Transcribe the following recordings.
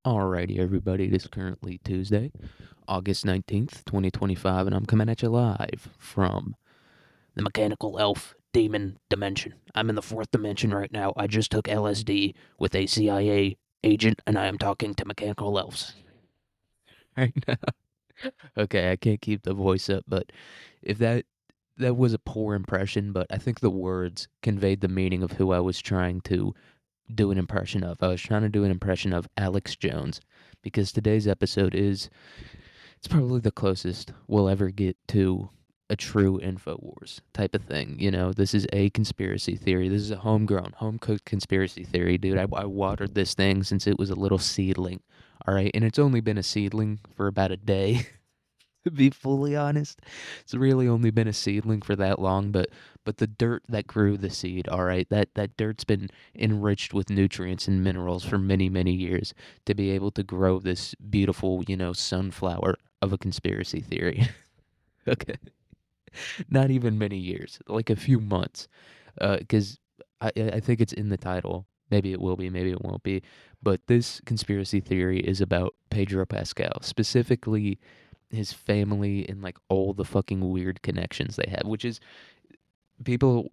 Alrighty, everybody, it is currently Tuesday, August 19th, 2025, and I'm coming at you live from the mechanical elf demon dimension. I'm in the fourth dimension right now. I just took LSD with a CIA agent, and I am talking to mechanical elves. Right now. Okay, I can't keep the voice up, but if that was a poor impression, but I think the words conveyed the meaning of who I was trying to do an impression of. I was trying to do an impression of Alex Jones because today's episode is it's probably the closest we'll ever get to a true InfoWars type of thing. You know, this is a conspiracy theory. This is a homegrown, home cooked conspiracy theory, dude. I watered this thing since it was a little seedling. All right. And it's only been a seedling for about a day, to be fully honest. It's really only been a seedling for that long, but the dirt that grew the seed, all right, that dirt's been enriched with nutrients and minerals for many, many years to be able to grow this beautiful, sunflower of a conspiracy theory. Okay. Not even many years, like a few months. Because I think it's in the title. Maybe it will be, maybe it won't be. But this conspiracy theory is about Pedro Pascal, specifically his family and like all the fucking weird connections they have, which is people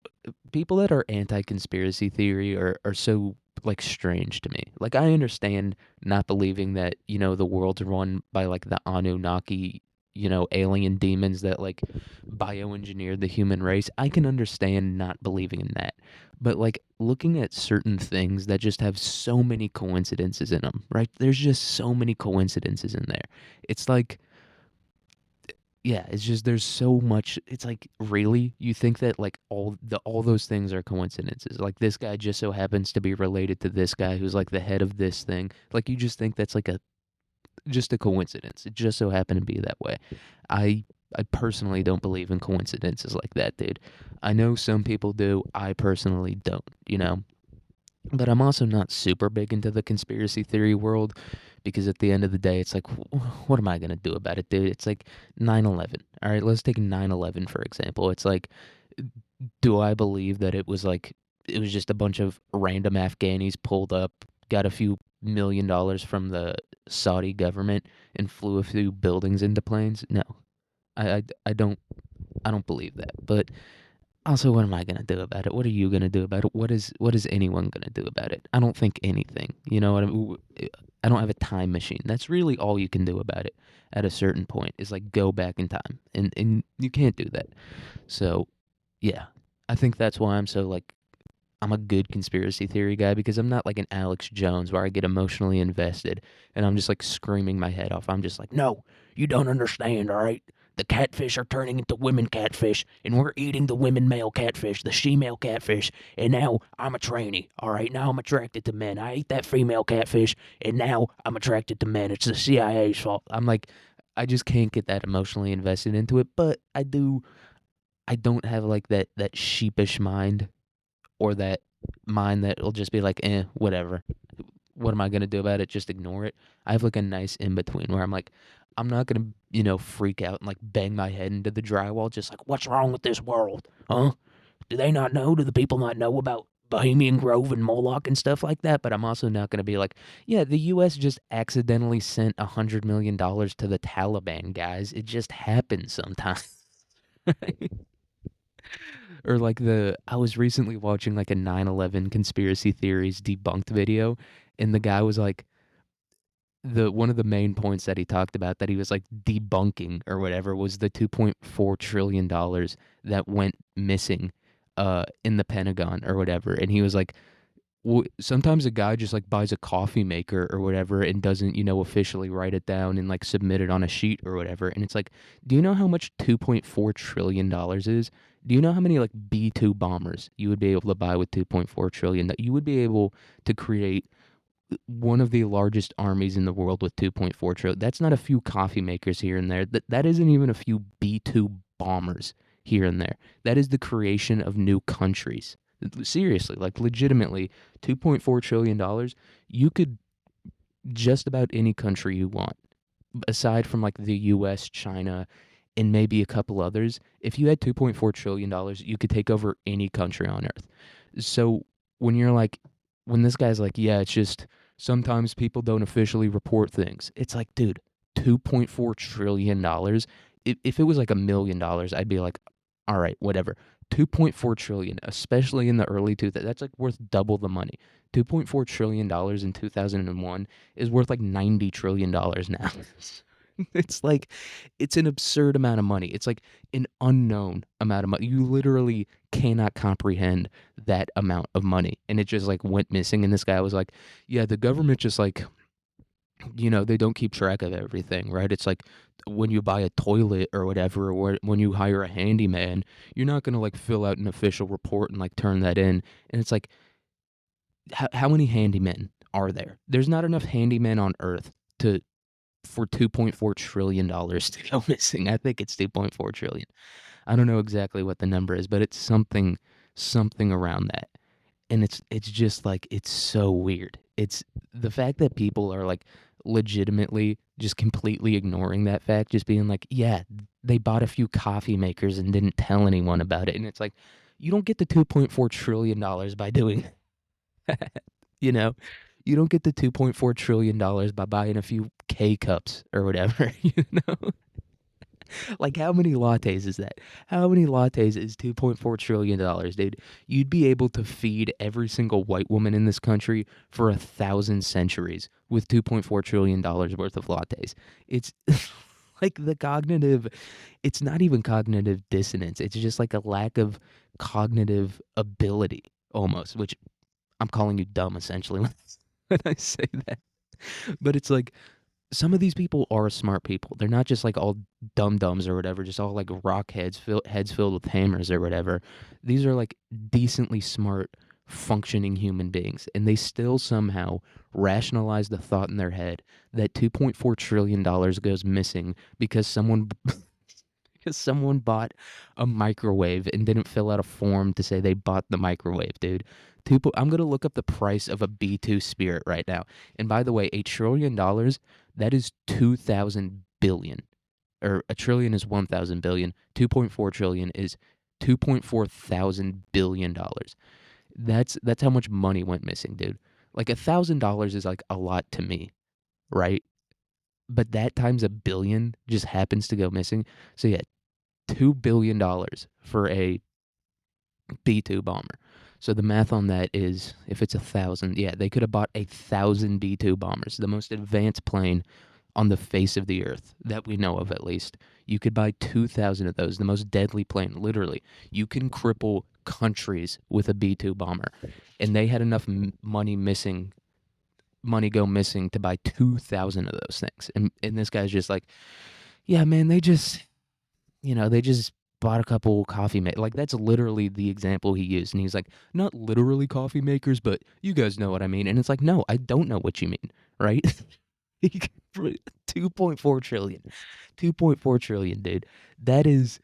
people that are anti-conspiracy theory are so like strange to me. Like I understand not believing that, the world's run by like the Anunnaki, alien demons that like bioengineered the human race. I can understand not believing in that. But like looking at certain things that just have so many coincidences in them, right? There's just so many coincidences in there. It's like yeah, it's just there's so much. It's like really, you think that like all those things are coincidences. Like this guy just so happens to be related to this guy who's like the head of this thing. Like you just think that's like a just a coincidence. It just so happened to be that way. I I personally don't believe in coincidences like that, dude. I know some people do. I personally don't, but I'm also not super big into the conspiracy theory world because at the end of the day, it's like, what am I going to do about it, dude? It's like 9/11. All right, let's take 9/11 for example. It's like, do I believe that it was just a bunch of random Afghanis pulled up, got a few $1 million from the Saudi government, and flew a few buildings into planes? No, I don't believe that. But also, what am I gonna do about it? What are you gonna do about it? What is anyone gonna do about it? I don't think anything. You know what I mean? I don't have a time machine. That's really all you can do about it at a certain point is like go back in time. And you can't do that. So, yeah. I think that's why I'm a good conspiracy theory guy because I'm not like an Alex Jones where I get emotionally invested and I'm just like screaming my head off. I'm just like, no, you don't understand, all right? The catfish are turning into women catfish, and we're eating the women male catfish, the she-male catfish, and now I'm a tranny, all right? Now I'm attracted to men. I ate that female catfish, and now I'm attracted to men. It's the CIA's fault. I'm like, I just can't get that emotionally invested into it, but I don't have like that sheepish mind or that mind that'll just be like, whatever. What am I gonna do about it? Just ignore it. I have like a nice in between where I'm like, I'm not gonna, freak out and like bang my head into the drywall. Just like, what's wrong with this world? Huh? Do they not know? Do the people not know about Bohemian Grove and Moloch and stuff like that? But I'm also not gonna be like, yeah, the U.S. just accidentally sent $100 million to the Taliban, guys. It just happens sometimes. Or like I was recently watching like a 9/11 conspiracy theories debunked video, and the guy was like, the one of the main points that he talked about that he was like debunking or whatever was the 2.4 trillion dollars that went missing in the Pentagon or whatever. And he was like, sometimes a guy just like buys a coffee maker or whatever and doesn't, officially write it down and like submit it on a sheet or whatever. And it's like, do you know how much $2.4 trillion is? Do you know how many like B-2 bombers you would be able to buy with 2.4 trillion that you would be able to create one of the largest armies in the world with 2.4 trillion? That's not a few coffee makers here and there. That isn't even a few B-2 bombers here and there. That is the creation of new countries. Seriously, like legitimately, $2.4 trillion, you could just about any country you want, aside from like the US, China, and maybe a couple others. If you had $2.4 trillion, you could take over any country on earth. So when you're like, when this guy's like, yeah, it's just Sometimes people don't officially report things. It's like, dude, $2.4 trillion. If it was like $1 million, I'd be like, all right, whatever. 2.4 trillion, especially in the early 2000s, that's like worth double the money. 2.4 trillion dollars in 2001 is worth like 90 trillion dollars now. It's like it's an absurd amount of money. It's like an unknown amount of money. You literally cannot comprehend that amount of money. And it just like went missing. And this guy was like, yeah, the government just like, they don't keep track of everything, right? It's like when you buy a toilet or whatever, or when you hire a handyman, you're not going to like fill out an official report and like turn that in. And it's like, how many handymen are there? There's not enough handymen on earth to for $2.4 trillion to go missing. I think it's 2.4 trillion. I don't know exactly what the number is, but it's something around that. And it's just like it's so weird. It's the fact that people are like legitimately just completely ignoring that fact, just being like, yeah, they bought a few coffee makers and didn't tell anyone about it. And it's like, you don't get the $2.4 trillion by doing that. You know, you don't get the $2.4 trillion by buying a few K cups or whatever, you know? Like, how many lattes is that? How many lattes is $2.4 trillion, dude? You'd be able to feed every single white woman in this country for 1,000 centuries with $2.4 trillion worth of lattes. It's like it's not even cognitive dissonance. It's just like a lack of cognitive ability almost, which I'm calling you dumb essentially when I say that. But it's like some of these people are smart people. They're not just like all dum dums or whatever, just all like rock heads filled with hammers or whatever. These are like decently smart, functioning human beings, and they still somehow rationalize the thought in their head that $2.4 trillion goes missing because someone bought a microwave and didn't fill out a form to say they bought the microwave, dude. I'm gonna look up the price of a B2 Spirit right now. And by the way, $1 trillion, that is 2,000 billion. Or a trillion is 1,000 billion. 2.4 trillion is 2.4 thousand billion dollars. That's how much money went missing, dude. Like $1,000 is like a lot to me, right? But that times a billion just happens to go missing. So yeah, $2 billion for a B2 bomber. So the math on that is if it's 1,000, yeah, they could have bought 1,000 B2 bombers, the most advanced plane on the face of the earth that we know of, at least. You could buy 2,000 of those, the most deadly plane, literally. You can cripple countries with a B2 bomber. And they had enough money go missing to buy 2,000 of those things. And this guy's just like, yeah, man, they just bought a couple coffee makers. Like, that's literally the example he used. And he's like, not literally coffee makers, but you guys know what I mean. And it's like, no, I don't know what you mean, right? 2.4 trillion. 2.4 trillion, dude. That's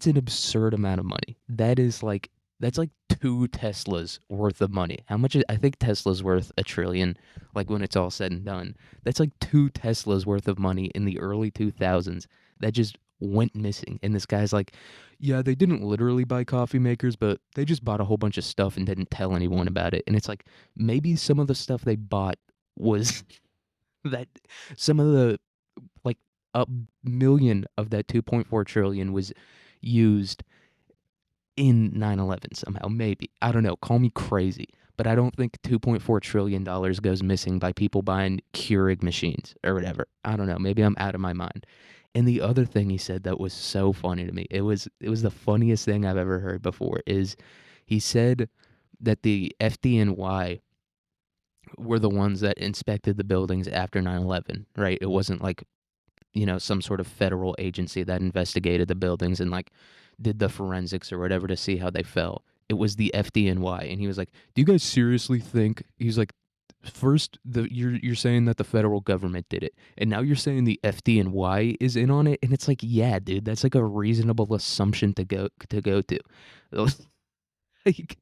an absurd amount of money. That's like 2 Teslas worth of money. How much I think Tesla's worth a trillion, like when it's all said and done. That's like 2 Teslas worth of money in the early 2000s that just went missing. And this guy's like, yeah, they didn't literally buy coffee makers, but they just bought a whole bunch of stuff and didn't tell anyone about it. And it's like, maybe some of the stuff they bought was that some of the, like, a million of that 2.4 trillion was used in 9/11 somehow. Maybe, I don't know, call me crazy, but I don't think $2.4 trillion goes missing by people buying Keurig machines or whatever. I don't know, maybe I'm out of my mind. And the other thing he said that was so funny to me, it was the funniest thing I've ever heard before, is he said that the FDNY were the ones that inspected the buildings after 9/11, right? It wasn't like, some sort of federal agency that investigated the buildings and like did the forensics or whatever to see how they fell. It was the FDNY. And he was like, do you guys seriously think, he's like, first you're saying that the federal government did it, and now you're saying the FDNY is in on it? And it's like, yeah, dude, that's like a reasonable assumption to go to. Like,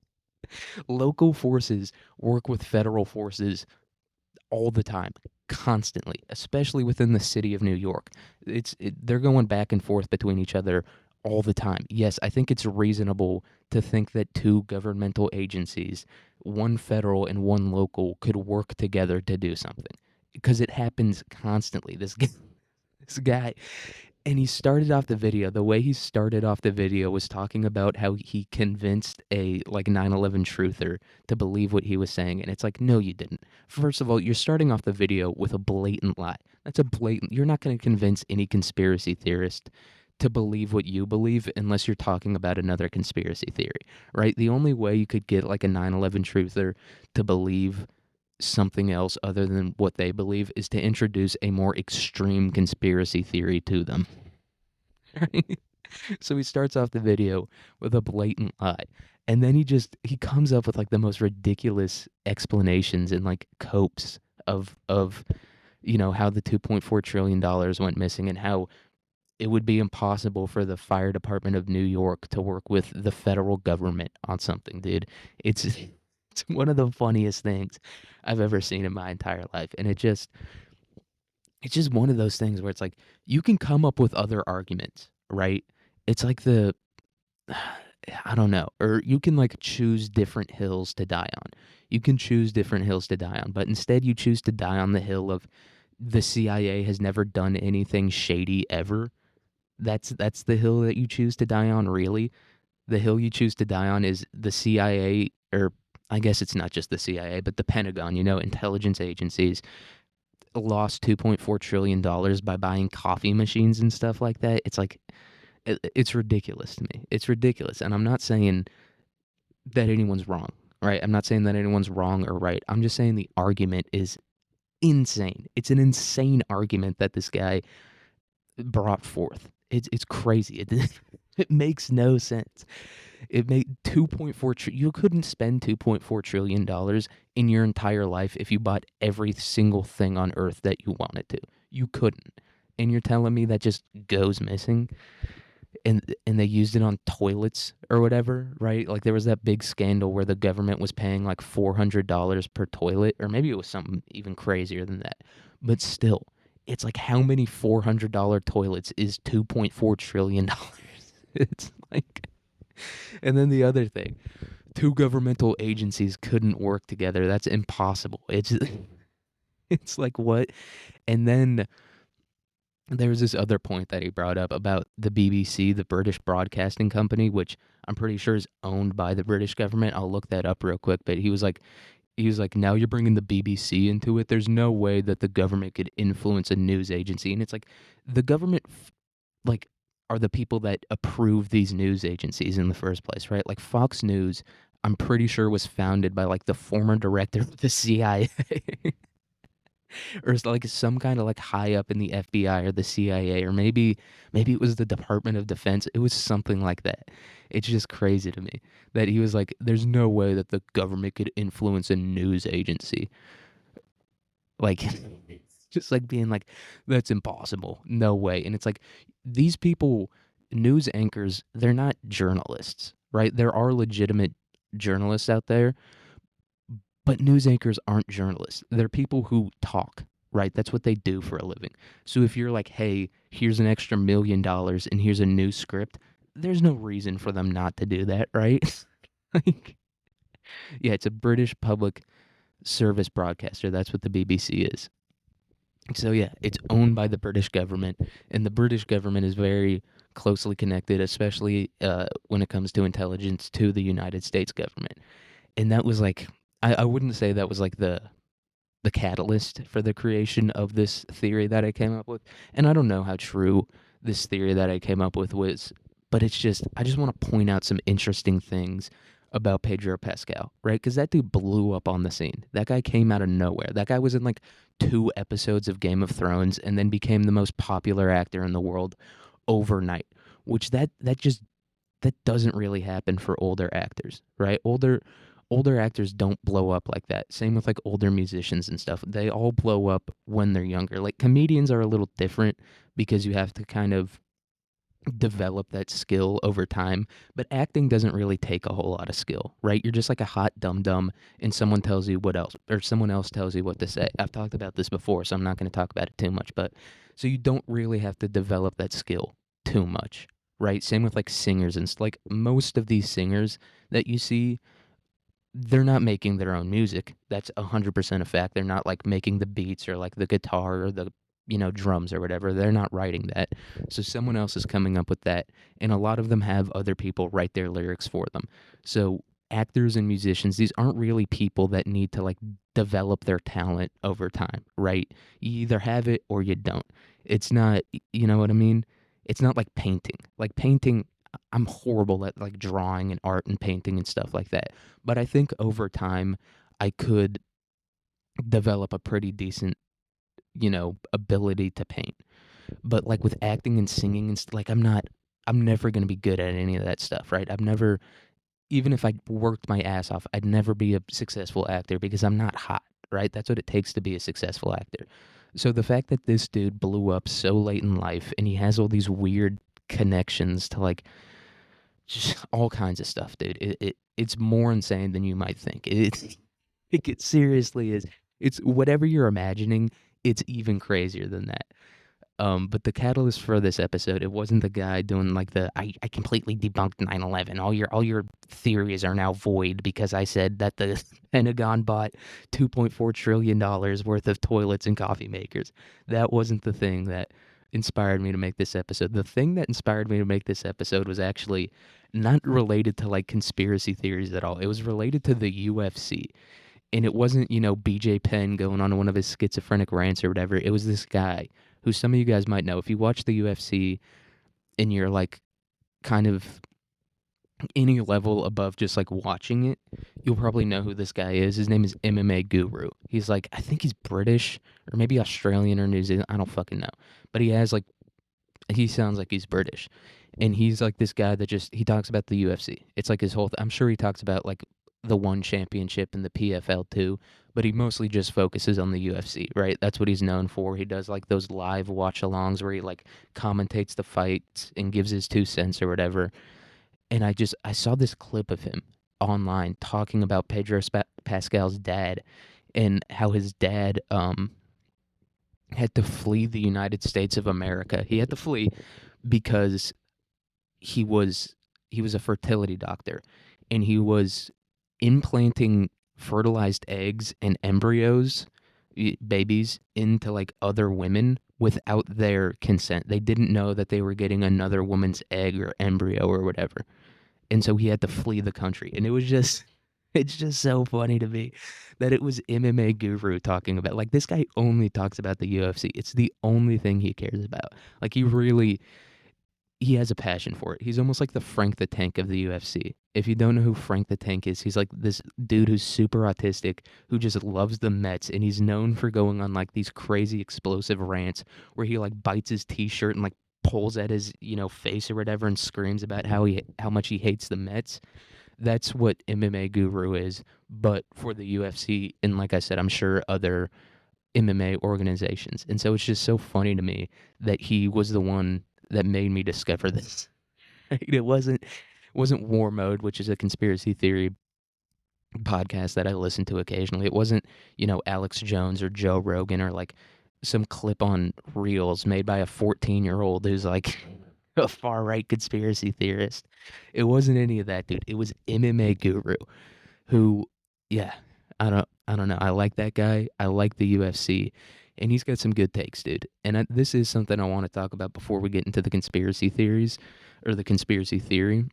local forces work with federal forces all the time, constantly, especially within the city of New York. They're going back and forth between each other all the time. Yes, I think it's reasonable to think that two governmental agencies, one federal and one local, could work together to do something because it happens constantly. This guy, and he started off the video. The way he started off the video was talking about how he convinced a like 9/11 truther to believe what he was saying, and it's like, no, you didn't. First of all, you're starting off the video with a blatant lie. That's a blatant. You're not going to convince any conspiracy theorist to believe what you believe unless you're talking about another conspiracy theory, right? The only way you could get like a 9/11 truther to believe something else other than what they believe is to introduce a more extreme conspiracy theory to them. Right? So he starts off the video with a blatant lie. And then he comes up with like the most ridiculous explanations and like copes of how the $2.4 trillion went missing and how it would be impossible for the fire department of New York to work with the federal government on something, dude. It's it's one of the funniest things I've ever seen in my entire life. And it's just one of those things where it's like you can come up with other arguments, right? It's like I don't know, or you can like choose different hills to die on. You can choose different hills to die on, but instead you choose to die on the hill of the CIA has never done anything shady ever. That's the hill that you choose to die on, really. The hill you choose to die on is the CIA, or I guess it's not just the CIA, but the Pentagon, intelligence agencies lost $2.4 trillion by buying coffee machines and stuff like that. It's like, it's ridiculous to me. It's ridiculous. And I'm not saying that anyone's wrong, right? I'm not saying that anyone's wrong or right. I'm just saying the argument is insane. It's an insane argument that this guy brought forth. It's crazy. It makes no sense. It made 2.4 you couldn't spend $2.4 trillion in your entire life if you bought every single thing on earth that you wanted to. You couldn't. And you're telling me that just goes missing? And they used it on toilets or whatever, right? Like there was that big scandal where the government was paying like $400 per toilet, or maybe it was something even crazier than that. But still, it's like how many $400 toilets is $2.4 trillion? It's like, and then the other thing, two governmental agencies couldn't work together. That's impossible. It's like what? And then there was this other point that he brought up about the BBC, the British Broadcasting Company, which I'm pretty sure is owned by the British government. I'll look that up real quick. But he was like, now you're bringing the BBC into it. There's no way that the government could influence a news agency. And it's like the government, like, are the people that approve these news agencies in the first place, right? Like Fox News, I'm pretty sure was founded by like the former director of the CIA. Or it's like some kind of like high up in the FBI or the CIA, or maybe it was the Department of Defense. It was something like that. It's just crazy to me that he was like, there's no way that the government could influence a news agency. Like, just like being like, that's impossible. No way. And it's like, these people, news anchors, they're not journalists, right? There are legitimate journalists out there, but news anchors aren't journalists. They're people who talk, right? That's what they do for a living. So if you're like, hey, here's an extra $1 million and here's a new script, there's no reason for them not to do that, right? Like, yeah, it's a British public service broadcaster. That's what the BBC is. So yeah, it's owned by the British government, and the British government is very closely connected, especially when it comes to intelligence, to the United States government. And that was like, I wouldn't say that was like the catalyst for the creation of this theory that I came up with. And I don't know how true this theory that I came up with was, but I just want to point out some interesting things about Pedro Pascal, right? Because that dude blew up on the scene. That guy came out of nowhere. That guy was in like 2 episodes of Game of Thrones and then became the most popular actor in the world overnight, which that doesn't really happen for older actors, right? Older actors don't blow up like that. Same with like older musicians and stuff. They all blow up when they're younger. Like comedians are a little different because you have to kind of develop that skill over time, but acting doesn't really take a whole lot of skill, right? You're just like a hot dum-dum and someone tells you what else, or someone else tells you what to say. I've talked about this before, so I'm not going to talk about it too much, but so you don't really have to develop that skill too much, right? Same with like singers and like most of these singers that you see, they're not making their own music. That's 100% a fact. They're not like making the beats or like the guitar or the drums or whatever. They're not writing that. So someone else is coming up with that, and a lot of them have other people write their lyrics for them. So actors and musicians, these aren't really people that need to like develop their talent over time, right? You either have it or you don't. It's not, you know what I mean? It's not like painting. Like painting, I'm horrible at like drawing and art and painting and stuff like that. But I think over time I could develop a pretty decent, ability to paint. But like with acting and singing and like I'm never going to be good at any of that stuff, right? I've never, even if I worked my ass off, I'd never be a successful actor because I'm not hot, right? That's what it takes to be a successful actor. So the fact that this dude blew up so late in life and he has all these weird connections to like just all kinds of stuff, dude. It's more insane than you might think. It seriously is. It's whatever you're imagining. It's even crazier than that. But the catalyst for this episode, it wasn't the guy doing like I completely debunked 9/11. All your theories are now void because I said that the Pentagon bought $2.4 trillion worth of toilets and coffee makers. That wasn't the thing that inspired me to make this episode. The thing that inspired me to make this episode was actually not related to like conspiracy theories at all. It was related to the UFC. And it wasn't, BJ Penn going on one of his schizophrenic rants or whatever. It was this guy who some of you guys might know. If you watch the UFC and you're like kind of any level above just like watching it, you'll probably know who this guy is. His name is MMA Guru. He's like, I think he's British or maybe Australian or New Zealand. I don't fucking know. But he sounds like he's British. And he's like this guy that he talks about the UFC. It's like his whole, I'm sure he talks about like the one championship and the PFL too, but he mostly just focuses on the UFC, right? That's what he's known for. He does like those live watch alongs where he like commentates the fights and gives his 2 cents or whatever. And I saw this clip of him online talking about Pedro Pascal's dad and how his dad had to flee the United States of America. He had to flee because he was a fertility doctor and he was implanting fertilized eggs and embryos, babies, into like other women without their consent. They didn't know that they were getting another woman's egg or embryo or whatever. And so he had to flee the country. And it's just so funny to me that it was MMA Guru talking about, like, this guy only talks about the UFC. It's the only thing he cares about. Like, he has a passion for it. He's almost like the Frank the Tank of the UFC. If you don't know who Frank the Tank is, he's like this dude who's super autistic, who just loves the Mets, and he's known for going on like these crazy explosive rants where he like bites his t-shirt and like pulls at his, face or whatever and screams about how much he hates the Mets. That's what MMA Guru is, but for the UFC and, like I said, I'm sure other MMA organizations. And so it's just so funny to me that he was the one that made me discover this. It wasn't War Mode, which is a conspiracy theory podcast that I listen to occasionally. It wasn't, Alex Jones or Joe Rogan or like some clip on Reels made by a 14-year-old who's like a far right conspiracy theorist. It wasn't any of that, dude. It was MMA Guru, who, yeah, I don't know. I like that guy. I like the UFC, and he's got some good takes, dude. And this is something I want to talk about before we get into the conspiracy theories or the conspiracy theory,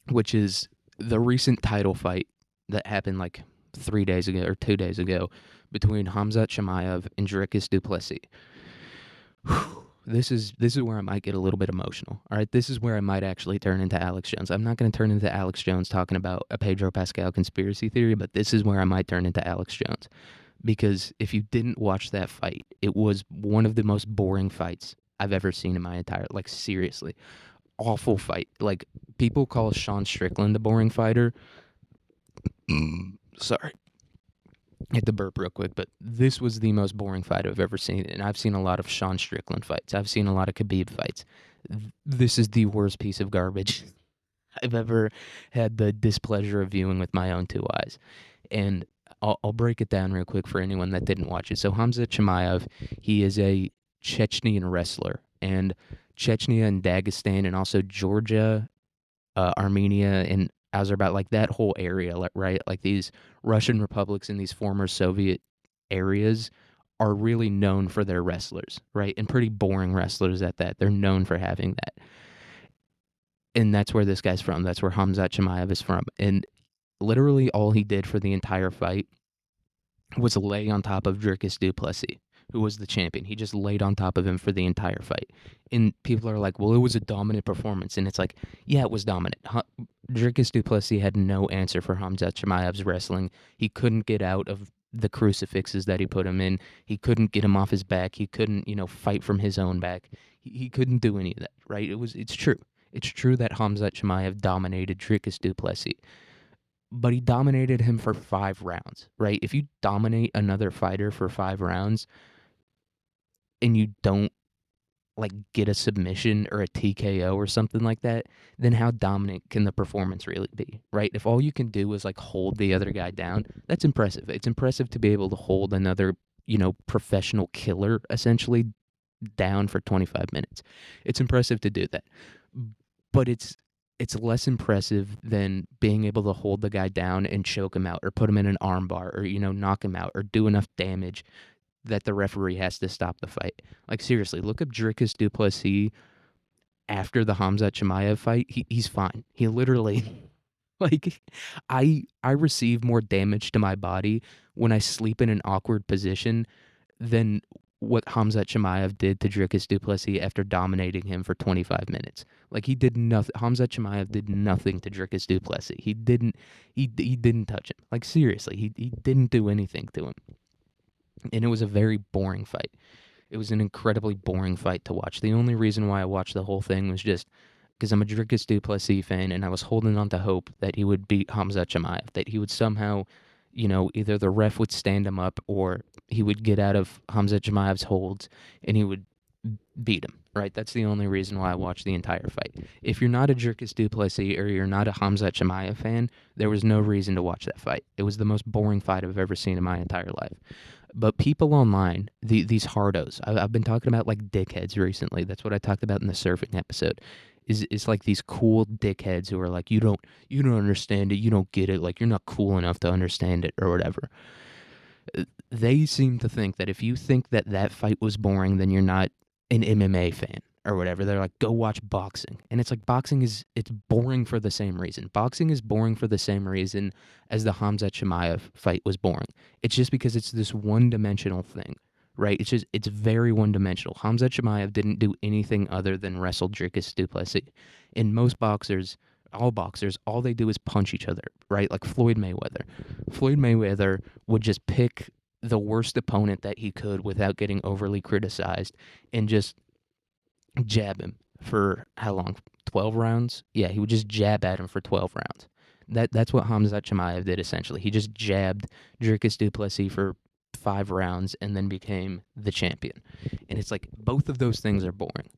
which is the recent title fight that happened like 3 days ago or 2 days ago between Khamzat Chimaev and Dricus du Plessis. This is where I might get a little bit emotional. All right, this is where I might actually turn into Alex Jones. I'm not going to turn into Alex Jones talking about a Pedro Pascal conspiracy theory, but this is where I might turn into Alex Jones. Because if you didn't watch that fight, it was one of the most boring fights I've ever seen in my entire, like, seriously, awful fight. Like, people call Sean Strickland a boring fighter. Sorry. I had to burp real quick, but this was the most boring fight I've ever seen, and I've seen a lot of Sean Strickland fights. I've seen a lot of Khabib fights. This is the worst piece of garbage I've ever had the displeasure of viewing with my own two eyes. And I'll break it down real quick for anyone that didn't watch it. So Khamzat Chimaev, he is a Chechnyan wrestler, and Chechnya and Dagestan, and also Georgia, Armenia, and Azerbaijan, like that whole area, right? Like these Russian republics and these former Soviet areas are really known for their wrestlers, right? And pretty boring wrestlers at that. They're known for having that. And that's where this guy's from. That's where Hamzat Chimaev is from. And literally all he did for the entire fight was lay on top of Dricus du Plessis, who was the champion. He just laid on top of him for the entire fight. And people are like, well, it was a dominant performance. And it's like, yeah, it was dominant. Dricus du Plessis had no answer for Hamzat Chimaev's wrestling. He couldn't get out of the crucifixes that he put him in. He couldn't get him off his back. He couldn't, fight from his own back. He couldn't do any of that, right? It's true. It's true that Hamzat Chimaev dominated Dricus du Plessis, but he dominated him for 5 rounds, right? If you dominate another fighter for 5 rounds and you don't like get a submission or a TKO or something like that, then how dominant can the performance really be, right? If all you can do is like hold the other guy down, that's impressive. It's impressive to be able to hold another, professional killer essentially down for 25 minutes. It's impressive to do that. But it's less impressive than being able to hold the guy down and choke him out or put him in an armbar or, knock him out or do enough damage that the referee has to stop the fight. Like, seriously, look up Dricus du Plessis after the Hamzat Chimaev fight. He's fine. He literally, like, I receive more damage to my body when I sleep in an awkward position than what Hamzat Chimaev did to Dricus du Plessis after dominating him for 25 minutes. Like, he did nothing. Hamzat Chimaev did nothing to Dricus du Plessis. He didn't touch him. Like, seriously, he didn't do anything to him. And it was a very boring fight. It was an incredibly boring fight to watch. The only reason why I watched the whole thing was just because I'm a Dricus du Plessis fan, and I was holding on to hope that he would beat Hamzat Chimaev, that he would somehow, either the ref would stand him up or he would get out of Hamzat Chimaev's holds and he would beat him, right? That's the only reason why I watched the entire fight. If you're not a Dricus du Plessis or you're not a Hamzat Chimaev fan, there was no reason to watch that fight. It was the most boring fight I've ever seen in my entire life. But people online, these hardos, I've been talking about like dickheads recently. That's what I talked about in the surfing episode. Is like these cool dickheads who are like, you don't understand it, you don't get it, like you're not cool enough to understand it or whatever. They seem to think that if you think that fight was boring, then you're not an MMA fan or whatever. They're like, go watch boxing. And it's like, it's boring for the same reason. Boxing is boring for the same reason as the Hamzat Chimaev fight was boring. It's just because it's this one-dimensional thing, right? It's very one-dimensional. Hamzat Chimaev didn't do anything other than wrestle Dricus du Plessis. In most boxers, all they do is punch each other, right? Like Floyd Mayweather. Floyd Mayweather would just pick the worst opponent that he could without getting overly criticized and just jab him for how long? 12 rounds? Yeah, he would just jab at him for 12 rounds. That's what Hamzat Chimaev did essentially. He just jabbed Dricus du Plessis for 5 rounds and then became the champion. And it's like both of those things are boring.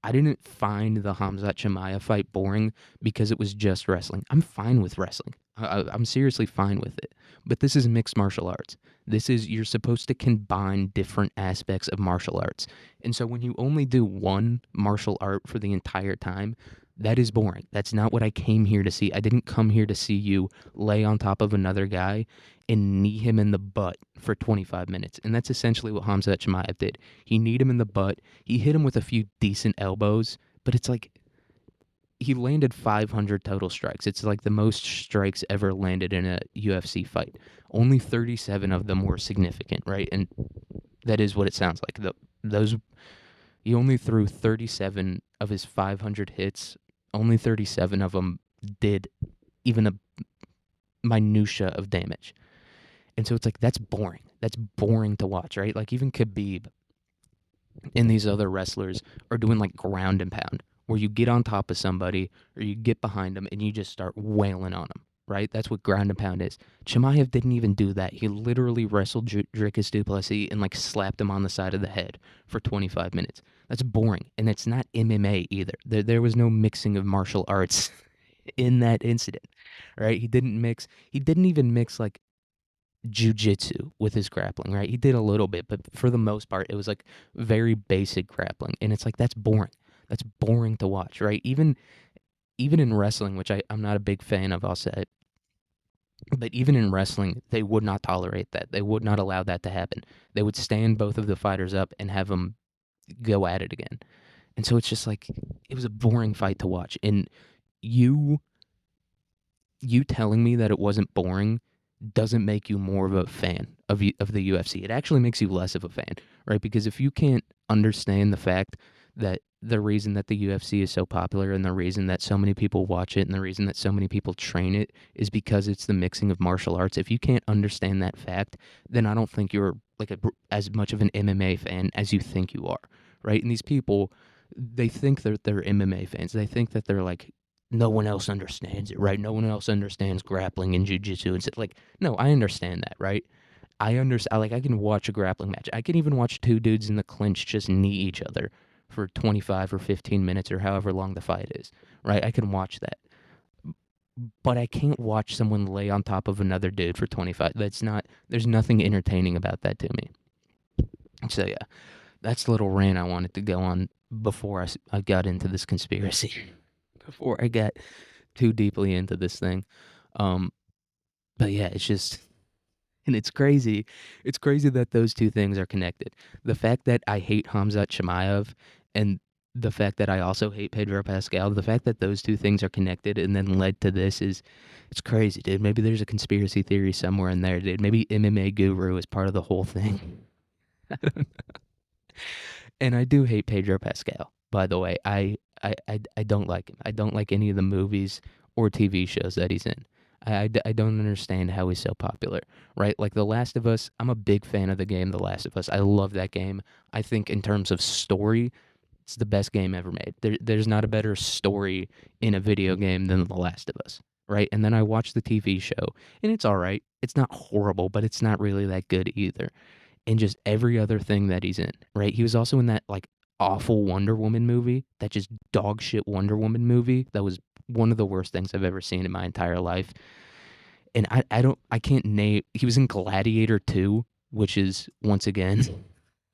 I didn't find the Hamzat Chimaev fight boring because it was just wrestling. I'm fine with wrestling. I'm seriously fine with it. But this is mixed martial arts. You're supposed to combine different aspects of martial arts. And so when you only do one martial art for the entire time, that is boring. That's not what I came here to see. I didn't come here to see you lay on top of another guy and knee him in the butt for 25 minutes. And that's essentially what Hamzat Chimaev did. He kneed him in the butt. He hit him with a few decent elbows, but it's like he landed 500 total strikes. It's like the most strikes ever landed in a UFC fight. Only 37 of them were significant, right? And that is what it sounds like. He only threw 37 of his 500 hits. Only 37 of them did even a minutia of damage. And so it's like, that's boring. That's boring to watch, right? Like even Khabib and these other wrestlers are doing like ground and pound, where you get on top of somebody or you get behind them and you just start wailing on them, right? That's what ground and pound is. Chimaev didn't even do that. He literally wrestled Dricus du Plessis and like slapped him on the side of the head for 25 minutes. That's boring. And it's not MMA either. There was no mixing of martial arts in that incident, right? He didn't even mix like jiu-jitsu with his grappling, right? He did a little bit, but for the most part, it was like very basic grappling. And it's like, that's boring. That's boring to watch, right? Even in wrestling, which I'm not a big fan of, I'll say, but even in wrestling, they would not tolerate that. They would not allow that to happen. They would stand both of the fighters up and have them go at it again. And so it's just like it was a boring fight to watch. And you you telling me that it wasn't boring doesn't make you more of a fan of the UFC. It actually makes you less of a fan, right? Because if you can't understand the fact that the reason that the UFC is so popular and the reason that so many people watch it and the reason that so many people train it is because it's the mixing of martial arts. If you can't understand that fact, then I don't think you're like as much of an MMA fan as you think you are, right? And these people, they think that they're MMA fans. They think that they're like no one else understands it, right? No one else understands grappling and jujitsu. And like, no, I understand that, right? I understand. Like, I can watch a grappling match. I can even watch two dudes in the clinch just knee each other for 25 or 15 minutes or however long the fight is, right? I can watch that. But I can't watch someone lay on top of another dude for 25. There's nothing entertaining about that to me. So, yeah, that's the little rant I wanted to go on before I got into this conspiracy. Before I got too deeply into this thing. But yeah, it's just, and it's crazy. It's crazy that those two things are connected. The fact that I hate Hamzat Chimaev and the fact that I also hate Pedro Pascal, the fact that those two things are connected and then led to this it's crazy, dude. Maybe there's a conspiracy theory somewhere in there, dude. Maybe MMA Guru is part of the whole thing. And I do hate Pedro Pascal, by the way. I don't like him. I don't like any of the movies or TV shows that he's in. I don't understand how he's so popular, right? Like The Last of Us, I'm a big fan of the game The Last of Us. I love that game. I think in terms of story, it's the best game ever made. There's not a better story in a video game than The Last of Us, right? And then I watched the TV show, and it's all right. It's not horrible, but it's not really that good either. And just every other thing that he's in, right? He was also in that like awful Wonder Woman movie, that just dog shit Wonder Woman movie. That was one of the worst things I've ever seen in my entire life. And I can't name, he was in Gladiator 2, which is once again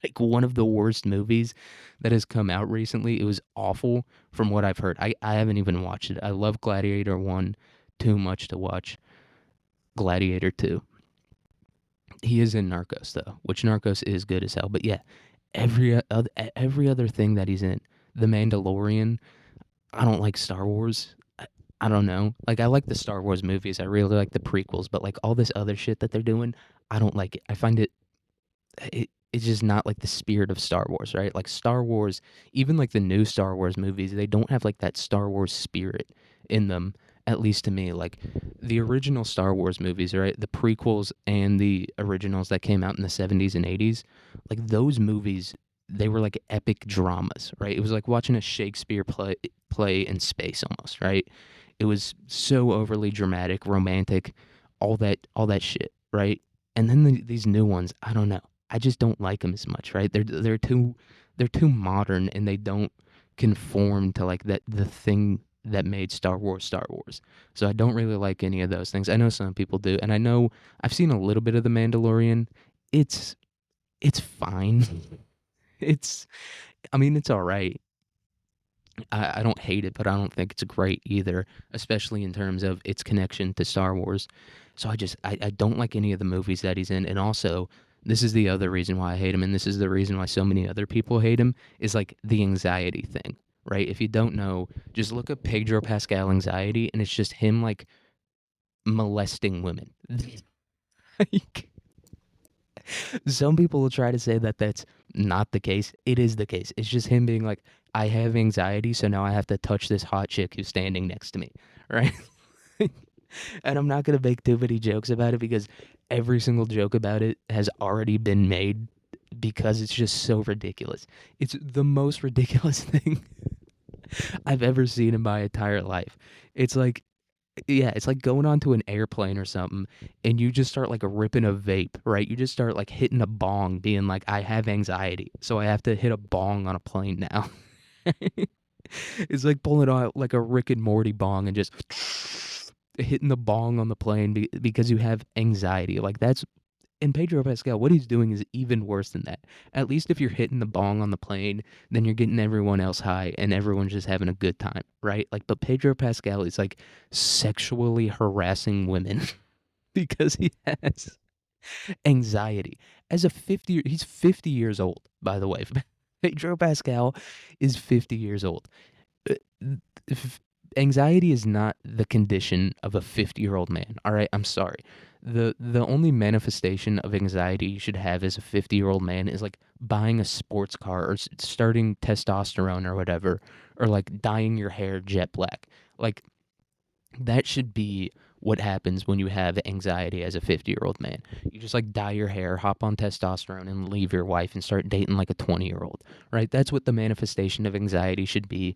like one of the worst movies that has come out recently. It was awful from what I've heard. I haven't even watched it. I love Gladiator 1 too much to watch Gladiator 2. He is in Narcos though, which Narcos is good as hell. But yeah, every other thing that he's in, The Mandalorian. I don't like Star Wars. I don't know. Like I like the Star Wars movies. I really like the prequels, but like all this other shit that they're doing, I don't like it. I find it's just not like the spirit of Star Wars, right? Like Star Wars, even like the new Star Wars movies, they don't have like that Star Wars spirit in them, at least to me. Like the original Star Wars movies, right? The prequels and the originals that came out in the 70s and 80s, like those movies, they were like epic dramas, right? It was like watching a Shakespeare play in space almost, right? It was so overly dramatic, romantic, all that shit, right? And then these new ones, I don't know. I just don't like them as much, right? They're too modern and they don't conform to like the thing that made Star Wars Star Wars. So I don't really like any of those things. I know some people do, and I know I've seen a little bit of The Mandalorian. It's fine. It's I mean it's all right. I don't hate it, but I don't think it's great either, especially in terms of its connection to Star Wars. So I don't like any of the movies that he's in. And also, this is the other reason why I hate him, and this is the reason why so many other people hate him, is like the anxiety thing, right? If you don't know, just look up Pedro Pascal anxiety, and it's just him like molesting women. Like, some people will try to say that that's not the case. It is the case. It's just him being like, I have anxiety, so now I have to touch this hot chick who's standing next to me, right? And I'm not going to make too many jokes about it because every single joke about it has already been made because it's just so ridiculous. It's the most ridiculous thing I've ever seen in my entire life. It's like, yeah, it's like going onto an airplane or something and you just start like ripping a vape, right? You just start like hitting a bong, being like, I have anxiety, so I have to hit a bong on a plane now. It's like pulling out like a Rick and Morty bong and just hitting the bong on the plane because you have anxiety. Like And Pedro Pascal, what he's doing is even worse than that. At least if you're hitting the bong on the plane, then you're getting everyone else high and everyone's just having a good time, right? Like, but Pedro Pascal is like sexually harassing women because he has anxiety. As a 50, he's 50 years old, by the way. Pedro Pascal is 50 years old. Uh, Anxiety is not the condition of a 50-year-old man. All right, I'm sorry. The only manifestation of anxiety you should have as a 50-year-old man is like buying a sports car or starting testosterone or whatever, or like dyeing your hair jet black. Like that should be what happens when you have anxiety as a 50-year-old man. You just like dye your hair, hop on testosterone, and leave your wife and start dating like a 20-year-old, right? That's what the manifestation of anxiety should be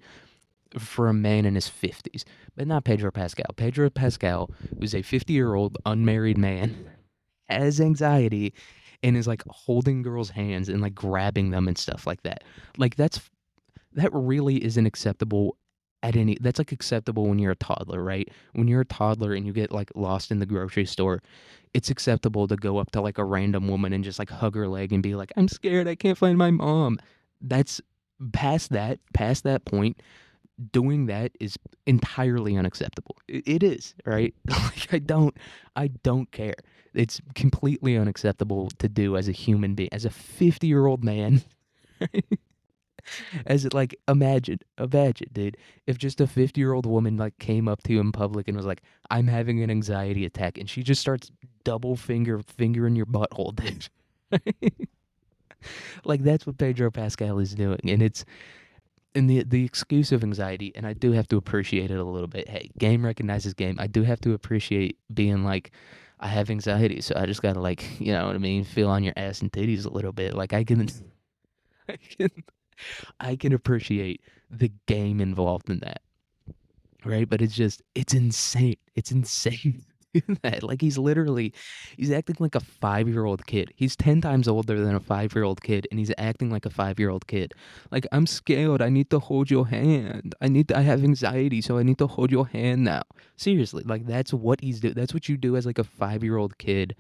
for a man in his 50s, but not Pedro Pascal. Pedro Pascal, who's a 50-year-old unmarried man, has anxiety and is like holding girls' hands and like grabbing them and stuff like that. Like that really isn't acceptable at any that's like acceptable when you're a toddler, right? When you're a toddler and you get like lost in the grocery store, it's acceptable to go up to like a random woman and just like hug her leg and be like, "I'm scared, I can't find my mom." That's past that point, doing that is entirely unacceptable. It is, right? Like I don't care. It's completely unacceptable to do as a human being, as a 50-year-old man. As it like imagine, dude, if just a 50-year-old woman like came up to you in public and was like, "I'm having an anxiety attack," and she just starts fingering your butthole, dude. Like that's what Pedro Pascal is doing, and it's and the excuse of anxiety, and I do have to appreciate it a little bit. Hey, game recognizes game. I do have to appreciate being like, I have anxiety, so I just gotta like, you know what I mean, feel on your ass and titties a little bit. Like I can, I can appreciate the game involved in that, right? But it's insane. It's insane. to do that. Like he's acting like a 5-year-old kid. He's 10 times older than a 5-year-old kid, and he's acting like a 5-year-old kid. Like, I'm scared. I need to hold your hand. I have anxiety, so I need to hold your hand now. Seriously, like that's what he's doing. That's what you do as like a 5-year-old kid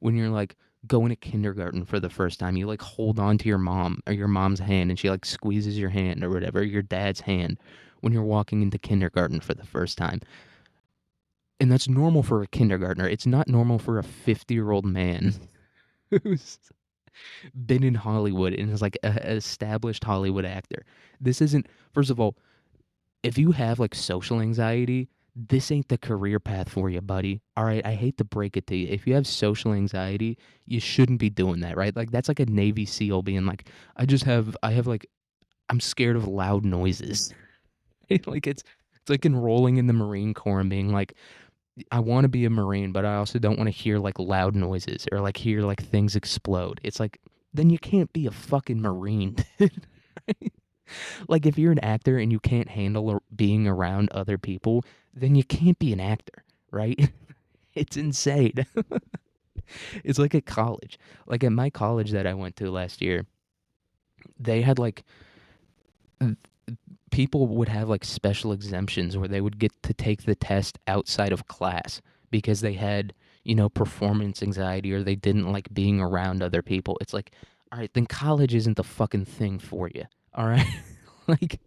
when you're like going to kindergarten for the first time. You like hold on to your mom or your mom's hand and she like squeezes your hand or whatever, your dad's hand when you're walking into kindergarten for the first time. And that's normal for a kindergartner. It's not normal for a 50-year-old man who's been in Hollywood and is like an established Hollywood actor. This isn't, first of all, if you have like social anxiety, this ain't the career path for you, buddy. All right, I hate to break it to you. If you have social anxiety, you shouldn't be doing that, right? Like that's like a Navy SEAL being like, I have like, I'm scared of loud noises. Like it's like enrolling in the Marine Corps and being like, I want to be a Marine, but I also don't want to hear like loud noises or like hear like things explode. It's like, then you can't be a fucking Marine. Like if you're an actor and you can't handle being around other people, then you can't be an actor, right? It's insane. It's like at college. Like at my college that I went to last year, they had like people would have like special exemptions where they would get to take the test outside of class because they had, performance anxiety or they didn't like being around other people. It's like, all right, then college isn't the fucking thing for you. All right? Like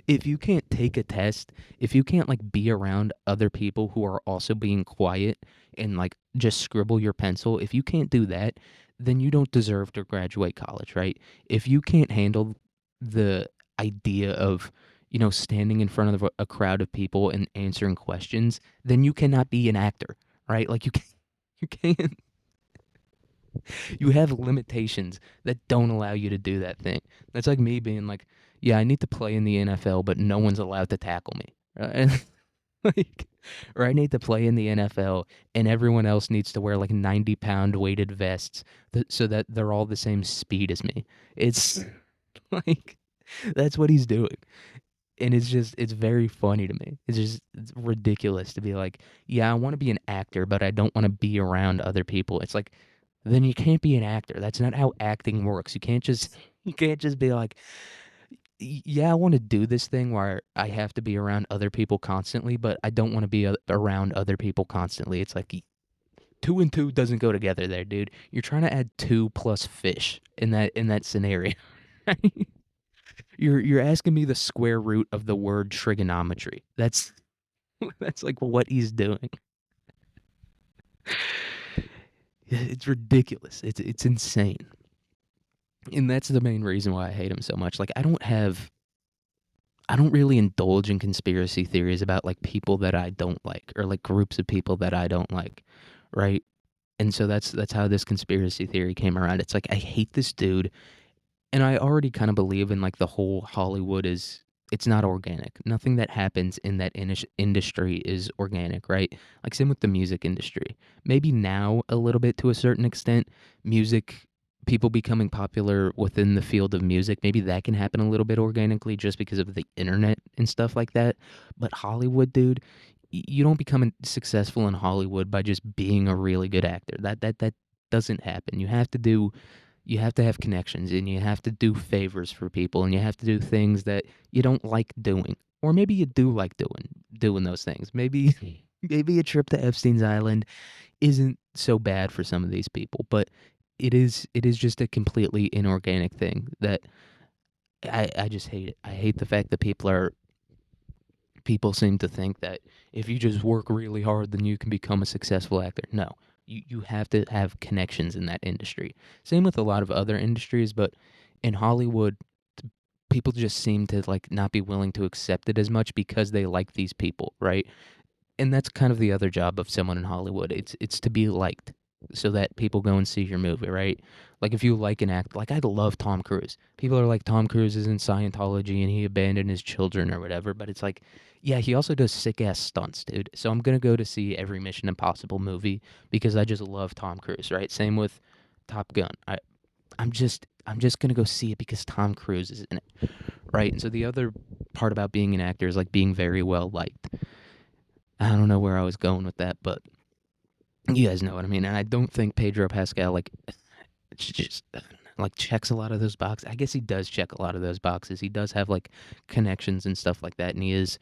if you can't take a test, if you can't like be around other people who are also being quiet and like just scribble your pencil, if you can't do that, then you don't deserve to graduate college, right? If you can't handle the idea of, standing in front of a crowd of people and answering questions, then you cannot be an actor, right? Like you can't, you have limitations that don't allow you to do that thing. That's like me being like, yeah, I need to play in the NFL, but no one's allowed to tackle me. Right? Like, or I need to play in the NFL and everyone else needs to wear like 90-pound weighted vests so that they're all the same speed as me. It's like, that's what he's doing. And it's very funny to me. It's ridiculous to be like, yeah, I want to be an actor, but I don't want to be around other people. It's like, then you can't be an actor. That's not how acting works. You can't just be like, yeah, I want to do this thing where I have to be around other people constantly, but I don't want to be around other people constantly. It's like, Two and two doesn't go together there, dude. You're trying to add two plus fish in that scenario. You're asking me the square root of the word trigonometry. That's like what he's doing. It's ridiculous. It's insane. And that's the main reason why I hate him so much. Like I don't really indulge in conspiracy theories about like people that I don't like or like groups of people that I don't like, right? And so that's how this conspiracy theory came around. It's like I hate this dude, and I already kind of believe in like the whole Hollywood is it's not organic. Nothing that happens in that industry is organic, right? Like same with the music industry. Maybe now a little bit to a certain extent, music people becoming popular within the field of music, maybe that can happen a little bit organically just because of the internet and stuff like that. But Hollywood, dude, you don't become successful in Hollywood by just being a really good actor. That doesn't happen. You have to have connections and you have to do favors for people and you have to do things that you don't like doing. Or maybe you do like doing those things. Maybe maybe a trip to Epstein's Island isn't so bad for some of these people, but it is just a completely inorganic thing that I just hate it. I hate the fact that people seem to think that if you just work really hard, then you can become a successful actor. No, you have to have connections in that industry. Same with a lot of other industries, but in Hollywood, people just seem to like not be willing to accept it as much because they like these people, right? And that's kind of the other job of someone in Hollywood. It's to be liked so that people go and see your movie, right? Like if you like an act, like I love Tom Cruise. People are like Tom Cruise is in Scientology and he abandoned his children or whatever, but it's like yeah, he also does sick ass stunts, dude. So I'm going to go to see every Mission Impossible movie because I just love Tom Cruise, right? Same with Top Gun. I'm just going to go see it because Tom Cruise is in it, right? And so the other part about being an actor is like being very well liked. I don't know where I was going with that, but you guys know what I mean. And I don't think Pedro Pascal like just like checks a lot of those boxes. I guess he does check a lot of those boxes. He does have like connections and stuff like that, and he is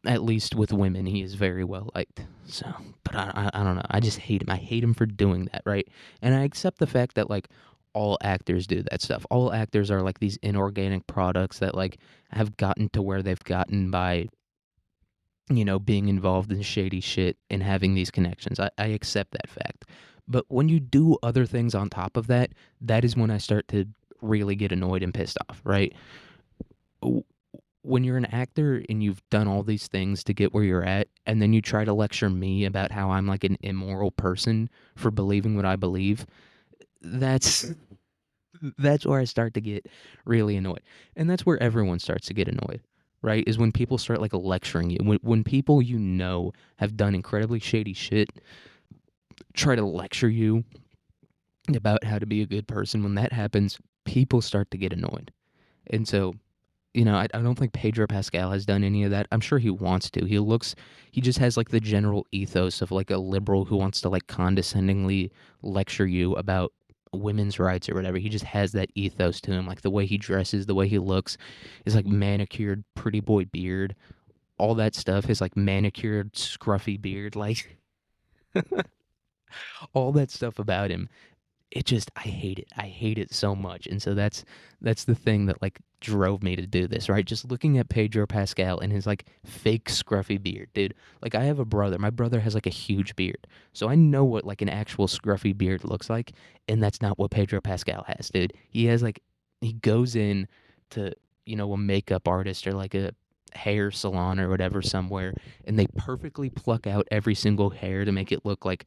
at least with women, he is very well liked. So, but I don't know. I just hate him. I hate him for doing that, right? And I accept the fact that like all actors do that stuff. All actors are like these inorganic products that like have gotten to where they've gotten by being involved in shady shit and having these connections. I accept that fact. But when you do other things on top of that, that is when I start to really get annoyed and pissed off, right? When you're an actor and you've done all these things to get where you're at, and then you try to lecture me about how I'm like an immoral person for believing what I believe, that's that's where I start to get really annoyed. And that's where everyone starts to get annoyed, right? Is when people start like lecturing you. When people have done incredibly shady shit, try to lecture you about how to be a good person, when that happens, people start to get annoyed. And so, I don't think Pedro Pascal has done any of that. I'm sure he wants to. He just has like the general ethos of like a liberal who wants to like condescendingly lecture you about women's rights or whatever. He just has that ethos to him. Like the way he dresses, the way he looks, is like manicured, pretty boy beard. All that stuff is like manicured, scruffy beard. Like all that stuff about him, I hate it. I hate it so much. And so that's the thing that like drove me to do this, right? Just looking at Pedro Pascal and his like fake scruffy beard, dude. Like I have a brother. My brother has like a huge beard. So I know what like an actual scruffy beard looks like, and that's not what Pedro Pascal has, dude. He goes in to, a makeup artist or like a hair salon or whatever somewhere, and they perfectly pluck out every single hair to make it look like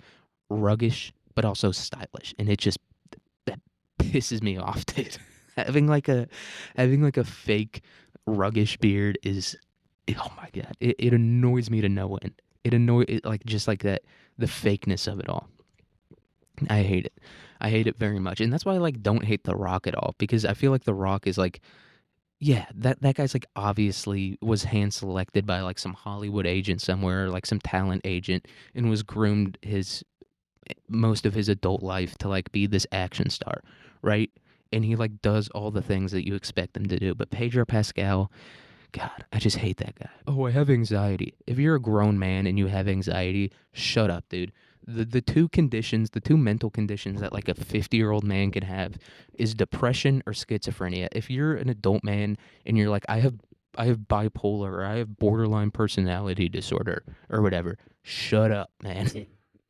ruggish but also stylish, and that pisses me off, dude. Having like a fake ruggish beard is, oh my god, it annoys me to no end. It like just like that, the fakeness of it all. I hate it. I hate it very much, and that's why I like don't hate The Rock at all, because I feel like The Rock is like, yeah, that guy's like obviously was hand selected by like some Hollywood agent somewhere, or like some talent agent, and was groomed his most of his adult life to like be this action star, right? And he like does all the things that you expect him to do. But Pedro Pascal, God, I just hate that guy. Oh, I have anxiety. If you're a grown man and you have anxiety, shut up, dude. The two conditions, the two mental conditions that like a 50-year-old man can have is depression or schizophrenia. If you're an adult man and you're like, I have bipolar or I have borderline personality disorder or whatever, shut up, man.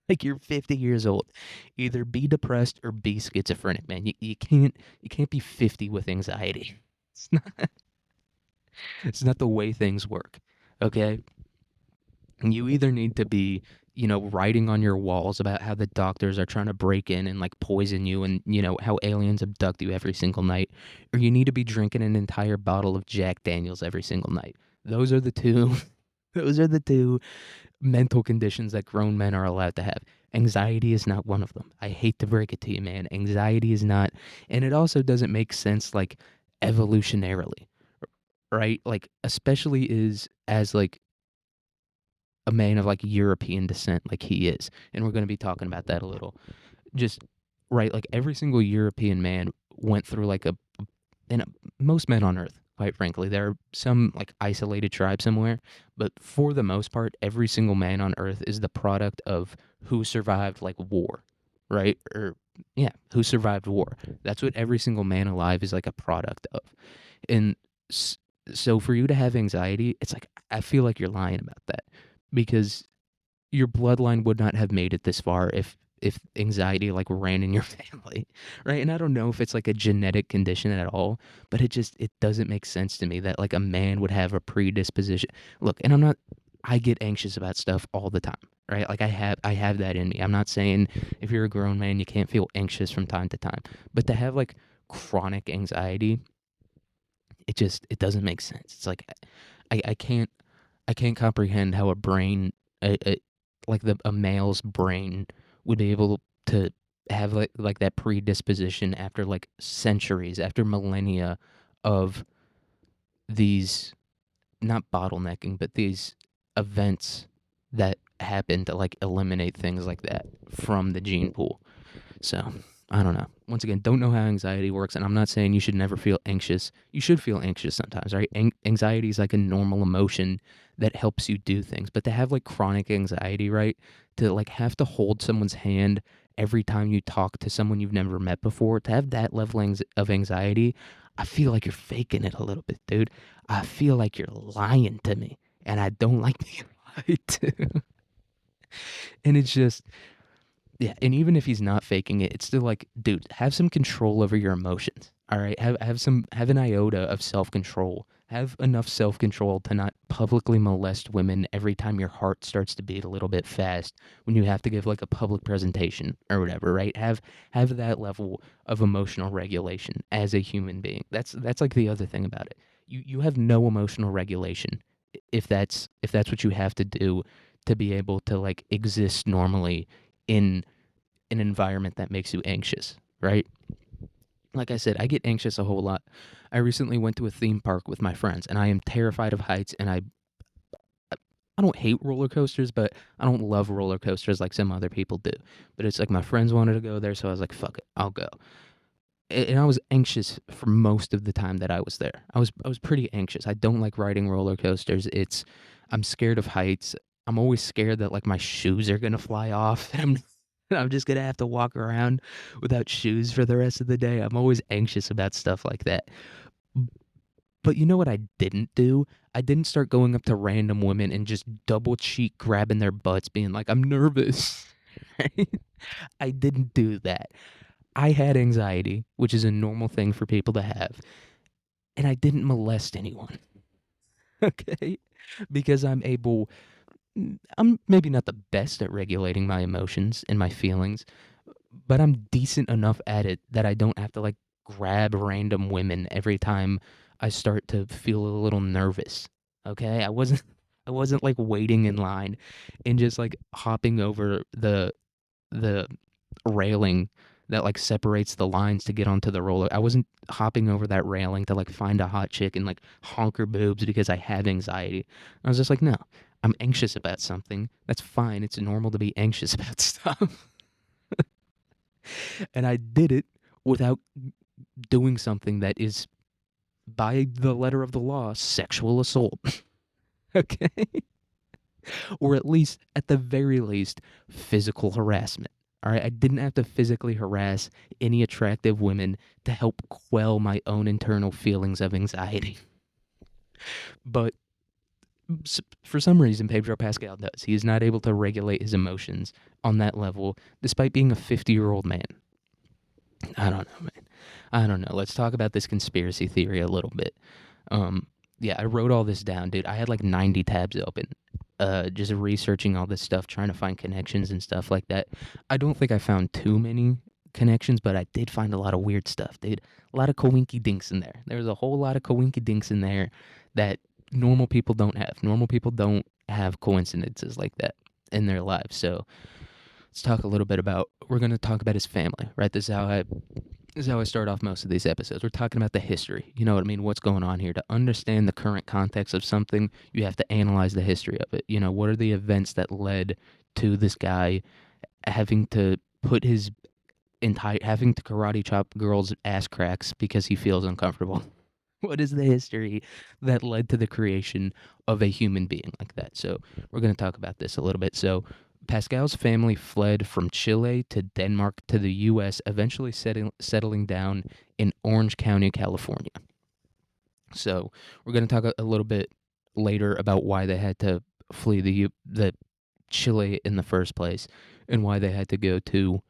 Like you're 50 years old. Either be depressed or be schizophrenic, man. You can't be 50 with anxiety. It's not it's not the way things work. Okay? You either need to be, writing on your walls about how the doctors are trying to break in and like poison you and, how aliens abduct you every single night, or you need to be drinking an entire bottle of Jack Daniels every single night. Those are the two those are the two mental conditions that grown men are allowed to have. Anxiety is not one of them. I hate to break it to you, man. Anxiety is not, and it also doesn't make sense like evolutionarily, right? Like especially is as like a man of like European descent like he is. And we're going to be talking about that a little. Just right, like every single European man went through like and most men on earth, quite frankly, there are some like isolated tribe somewhere, but for the most part, every single man on earth is the product of who survived like war, right? Or yeah, who survived war. That's what every single man alive is like a product of. And so for you to have anxiety, it's like I feel like you're lying about that because your bloodline would not have made it this far if anxiety like ran in your family, right? And I don't know if it's like a genetic condition at all, but it doesn't make sense to me that like a man would have a predisposition. Look, and I get anxious about stuff all the time, right? Like I have that in me. I'm not saying if you're a grown man you can't feel anxious from time to time, but to have like chronic anxiety, it doesn't make sense. It's like I can't comprehend how a brain, like a male's brain, would be able to have like that predisposition after like centuries, after millennia of these not bottlenecking, but these events that happen to like eliminate things like that from the gene pool. So I don't know. Once again, don't know how anxiety works, and I'm not saying you should never feel anxious. You should feel anxious sometimes, right? Anxiety is like a normal emotion that helps you do things, but to have like chronic anxiety, right? To like have to hold someone's hand every time you talk to someone you've never met before, to have that level of anxiety, I feel like you're faking it a little bit, dude. I feel like you're lying to me, and I don't like being lied to. And it's just, yeah, and even if he's not faking it, it's still like, dude, have some control over your emotions. All right, have an iota of self control. Have enough self control to not publicly molest women every time your heart starts to beat a little bit fast when you have to give like a public presentation or whatever. Right? Have that level of emotional regulation as a human being. That's like the other thing about it. You have no emotional regulation if that's what you have to do to be able to like exist normally in an environment that makes you anxious, right? Like I said, I get anxious a whole lot. I recently went to a theme park with my friends, and I am terrified of heights. And I don't hate roller coasters, but I don't love roller coasters like some other people do. But it's like my friends wanted to go there, so I was like, "Fuck it, I'll go." And I was anxious for most of the time that I was there. I was pretty anxious. I don't like riding roller coasters. I'm scared of heights. I'm always scared that like my shoes are gonna fly off and I'm just gonna have to walk around without shoes for the rest of the day. I'm always anxious about stuff like that. But you know what I didn't do? I didn't start going up to random women and just double cheek grabbing their butts, being like, I'm nervous. Right? I didn't do that. I had anxiety, which is a normal thing for people to have, and I didn't molest anyone. Okay? Because I'm maybe not the best at regulating my emotions and my feelings, but I'm decent enough at it that I don't have to like grab random women every time I start to feel a little nervous. Okay? I wasn't like waiting in line and just like hopping over the railing that like separates the lines to get onto the roller. I wasn't hopping over that railing to like find a hot chick and like honk her boobs because I have anxiety. I was just like, no, I'm anxious about something. That's fine. It's normal to be anxious about stuff. And I did it without doing something that is by the letter of the law sexual assault. Okay? or at least, at the very least, physical harassment. All right, I didn't have to physically harass any attractive women to help quell my own internal feelings of anxiety. But for some reason, Pedro Pascal does. He is not able to regulate his emotions on that level, despite being a 50-year-old man. I don't know, man. I don't know. Let's talk about this conspiracy theory a little bit. Yeah, I wrote all this down, dude. I had like 90 tabs open, just researching all this stuff, trying to find connections and stuff like that. I don't think I found too many connections, but I did find a lot of weird stuff, dude. A lot of coinky dinks in there. There's a whole lot of coinky dinks in there that normal people don't have. Normal people don't have coincidences like that in their lives. So let's talk a little bit about. We're gonna talk about his family, right? This is how I start off most of these episodes. We're talking about the history. You know what I mean? What's going on here? To understand the current context of something, you have to analyze the history of it. You know, what are the events that led to this guy having to having to karate chop girls' ass cracks because he feels uncomfortable? What is the history that led to the creation of a human being like that? So we're going to talk about this a little bit. So Pascal's family fled from Chile to Denmark to the U.S., eventually settling down in Orange County, California. So we're going to talk a little bit later about why they had to flee the Chile in the first place and why they had to go to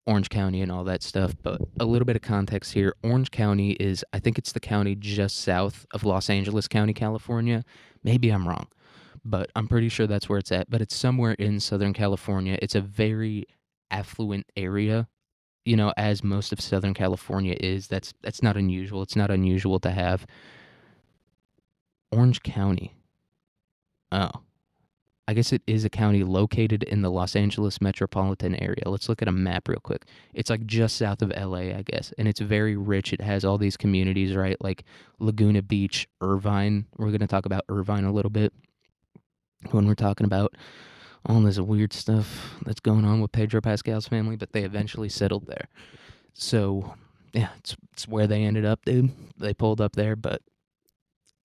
Orange County and all that stuff. But a little bit of context here. Orange County is, I think it's the county just south of Los Angeles County, California. Maybe I'm wrong, but I'm pretty sure that's where it's at. But it's somewhere in Southern California. It's a very affluent area, you know, as most of Southern California is. That's not unusual. It's not unusual to have Orange County. Oh, I guess it is a county located in the Los Angeles metropolitan area. Let's look at a map real quick. It's like just south of LA, I guess, and it's very rich. It has all these communities, right? Like Laguna Beach, Irvine. We're going to talk about Irvine a little bit when we're talking about all this weird stuff that's going on with Pedro Pascal's family, but they eventually settled there. So, yeah, it's where they ended up, dude. They pulled up there,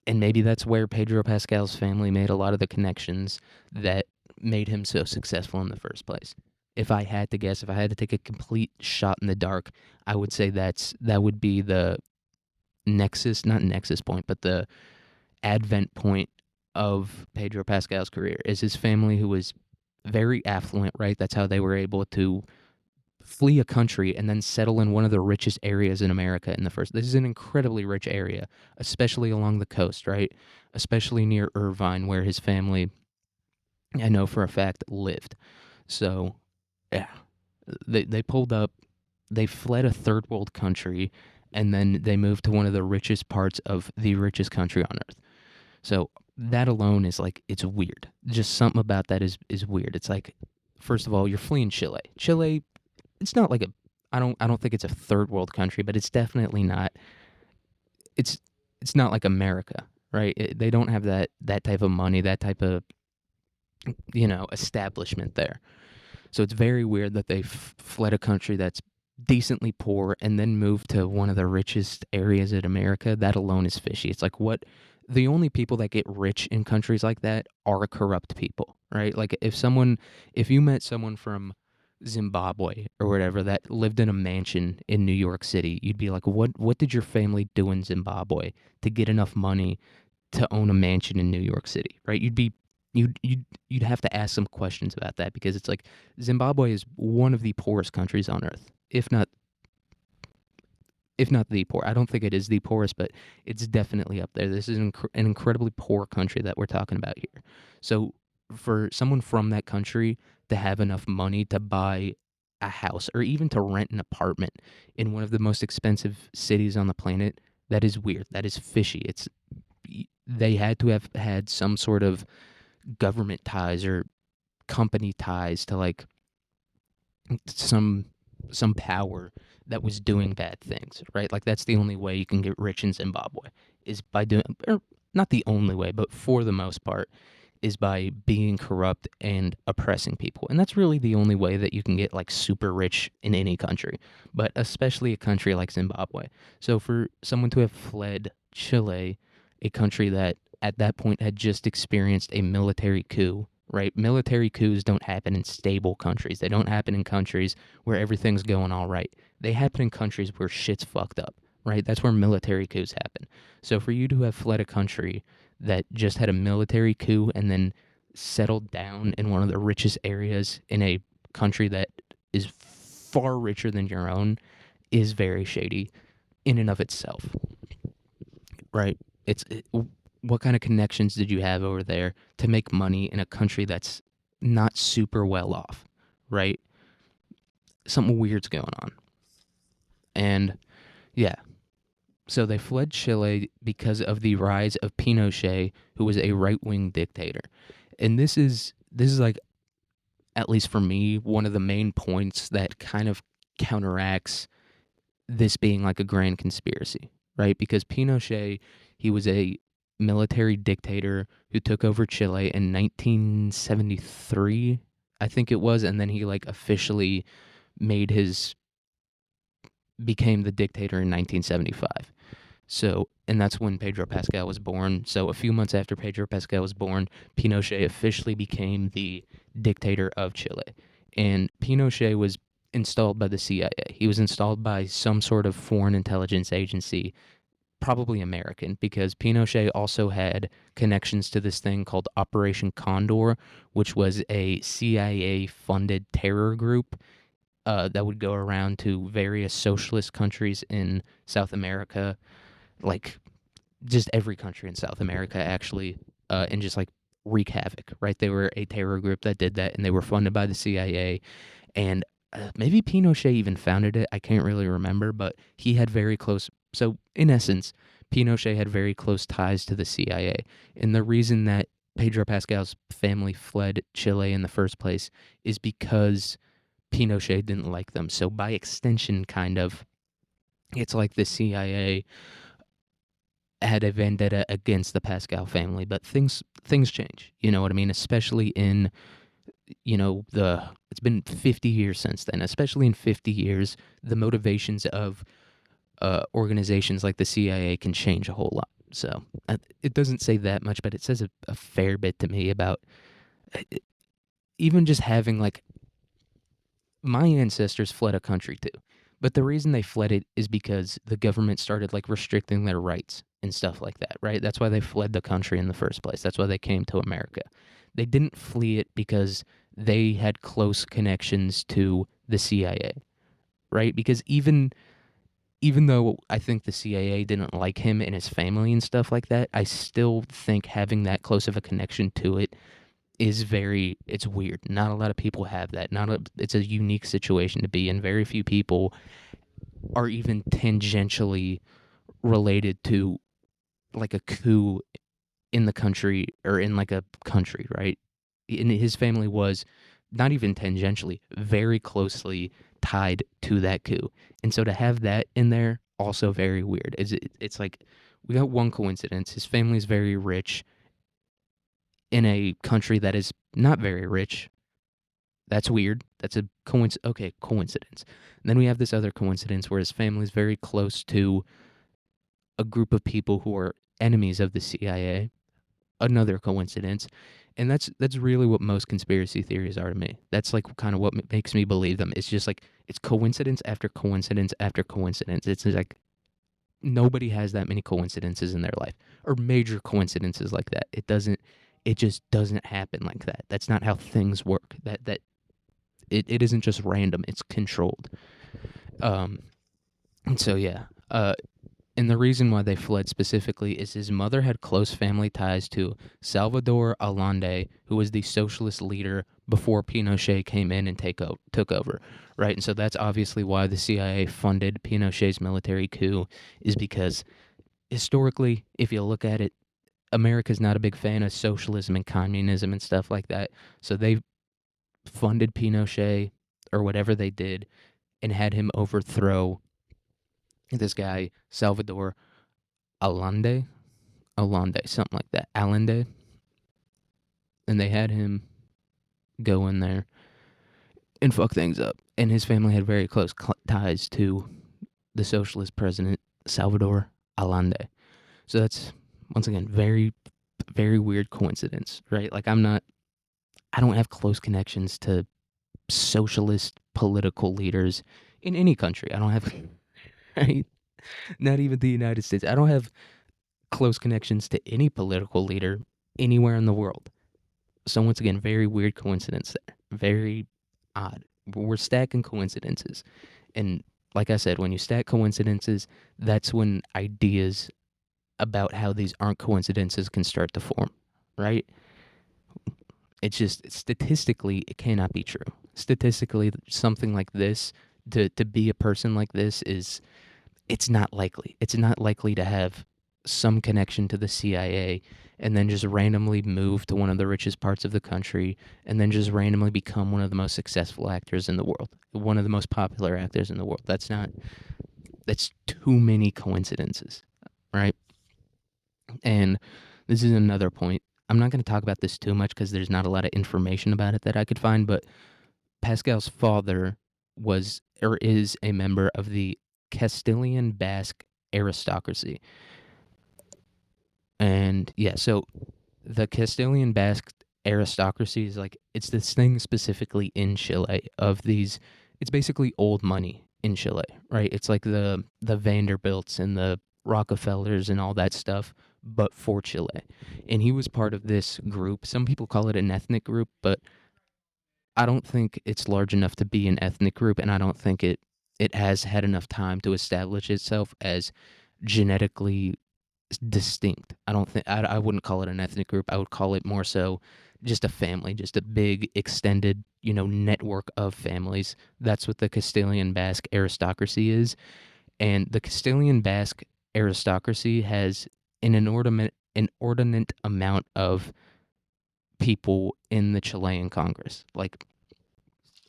and maybe that's where Pedro Pascal's family made a lot of the connections that made him so successful in the first place. If I had to guess, if I had to take a complete shot in the dark, I would say that would be the not nexus point, but the advent point of Pedro Pascal's career is his family, who was very affluent, right? That's how they were able to flee a country and then settle in one of the richest areas in America in the first. This is an incredibly rich area, especially along the coast, right? Especially near Irvine, where his family, I know for a fact, lived. So, yeah, they pulled up, they fled a third world country, and then they moved to one of the richest parts of the richest country on earth. So that alone is like, it's weird. Just something about that is weird. It's like, first of all, you're fleeing Chile. Chile, it's not like I don't think it's a third world country, but it's definitely not. It's not like America, right? They don't have that type of money, that type of establishment there. So it's very weird that they fled a country that's decently poor and then moved to one of the richest areas in America. That alone is fishy. It's like, the only people that get rich in countries like that are corrupt people, right? Like if you met someone from Zimbabwe or whatever that lived in a mansion in New York City, you'd be like, what did your family do in Zimbabwe to get enough money to own a mansion in New York City, right? You'd have to ask some questions about that, because it's like Zimbabwe is one of the poorest countries on earth, if not the poor. I don't think it is the poorest, but it's definitely up there. This is an incredibly poor country that we're talking about here. So for someone from that country to have enough money to buy a house or even to rent an apartment in one of the most expensive cities on the planet, that is weird. That is fishy. They had to have had some sort of government ties or company ties to like some power that was doing bad things, right? Like that's the only way you can get rich in Zimbabwe, is by doing, or not the only way, but for the most part, is by being corrupt and oppressing people. And that's really the only way that you can get like super rich in any country, but especially a country like Zimbabwe. So for someone to have fled Chile, a country that at that point had just experienced a military coup, right? Military coups don't happen in stable countries. They don't happen in countries where everything's going all right. They happen in countries where shit's fucked up, right? That's where military coups happen. So for you to have fled a country that just had a military coup and then settled down in one of the richest areas in a country that is far richer than your own is very shady in and of itself, right? What kind of connections did you have over there to make money in a country that's not super well off, right? Something weird's going on. And yeah, so they fled Chile because of the rise of Pinochet, who was a right-wing dictator. And this is like, at least for me, one of the main points that kind of counteracts this being like a grand conspiracy, right? Because Pinochet, he was a military dictator who took over Chile in 1973, I think it was, and then he like officially made his became the dictator in 1975. So, and that's when Pedro Pascal was born. So, a few months after Pedro Pascal was born, Pinochet officially became the dictator of Chile. And Pinochet was installed by the CIA. He was installed by some sort of foreign intelligence agency, probably American, because Pinochet also had connections to this thing called Operation Condor, which was a CIA funded terror group that would go around to various socialist countries in South America, like just every country in South America, actually, and just like wreak havoc, right? They were a terror group that did that, and they were funded by the CIA. And maybe Pinochet even founded it. I can't really remember, but he had very close. So, in essence, Pinochet had very close ties to the CIA. And the reason that Pedro Pascal's family fled Chile in the first place is because Pinochet didn't like them. So, by extension, kind of, it's like the CIA had a vendetta against the Pascal family, but things change. You know what I mean? Especially in it's been 50 years since then. Especially in 50 years, the motivations of organizations like the CIA can change a whole lot. So it doesn't say that much, but it says a fair bit to me about even just having like my ancestors fled a country too. But the reason they fled it is because the government started like restricting their rights and stuff like that, right? That's why they fled the country in the first place. That's why they came to America. They didn't flee it because they had close connections to the CIA, right? Because even though I think the CIA didn't like him and his family and stuff like that, I still think having that close of a connection to it is it's weird. Not a lot of people have that. It's a unique situation to be in. Very few people are even tangentially related to like a coup in the country or in like a country, right? And his family was not even tangentially, very closely tied to that coup. And so to have that in there, also very weird. It's like we got one coincidence. His family is very rich in a country that is not very rich. That's weird. That's a coincidence. And then we have this other coincidence where his family is very close to a group of people who are enemies of the CIA. Another coincidence. And that's really what most conspiracy theories are to me. That's like kind of what makes me believe them. It's just like it's coincidence after coincidence after coincidence. It's like nobody has that many coincidences in their life or major coincidences like that. It just doesn't happen like that. That's not how things work. It isn't just random. It's controlled. And so yeah. And the reason why they fled specifically is his mother had close family ties to Salvador Allende, who was the socialist leader before Pinochet came in and took over, right? And so that's obviously why the CIA funded Pinochet's military coup, is because historically, if you look at it, America's not a big fan of socialism and communism and stuff like that. So they funded Pinochet or whatever they did and had him overthrow this guy, Salvador Allende, something like that, Allende. And they had him go in there and fuck things up. And his family had very close ties to the socialist president, Salvador Allende. So that's, once again, very very weird coincidence, right? Like I don't have close connections to socialist political leaders in any country. I don't have, right? Not even the United States. I don't have close connections to any political leader anywhere in the world. So once again, very weird coincidence there. Very odd. We're stacking coincidences. And like I said, when you stack coincidences, that's when ideas about how these aren't coincidences can start to form, right? It's just statistically, it cannot be true. Statistically, something like this, to be a person like this it's not likely. It's not likely to have some connection to the CIA and then just randomly move to one of the richest parts of the country and then just randomly become one of the most successful actors in the world, one of the most popular actors in the world. That's too many coincidences, right? And this is another point. I'm not going to talk about this too much because there's not a lot of information about it that I could find, but Pascal's father was or is a member of the Castilian Basque aristocracy. And yeah, so the Castilian Basque aristocracy is like, it's this thing specifically in Chile of these, it's basically old money in Chile, right? It's like the Vanderbilts and the Rockefellers and all that stuff, but for Chile. And he was part of this group. Some people call it an ethnic group, but I don't think it's large enough to be an ethnic group, and I don't think it has had enough time to establish itself as genetically distinct. I don't think I wouldn't call it an ethnic group. I would call it more so just a family, just a big extended, network of families. That's what the Castilian Basque aristocracy is, and the Castilian Basque aristocracy has an inordinate amount of people in the Chilean Congress. Like,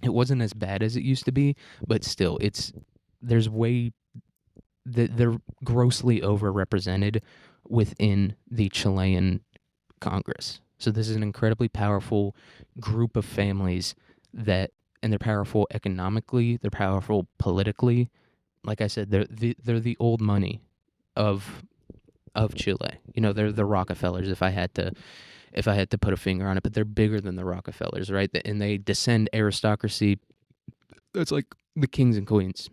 it wasn't as bad as it used to be, but still, there's way they're grossly overrepresented within the Chilean Congress. So this is an incredibly powerful group of families and they're powerful economically, they're powerful politically. Like I said, they're the old money of Chile. They're the Rockefellers if I had to put a finger on it, but they're bigger than the Rockefellers, right? And they descend aristocracy. That's like the kings and queens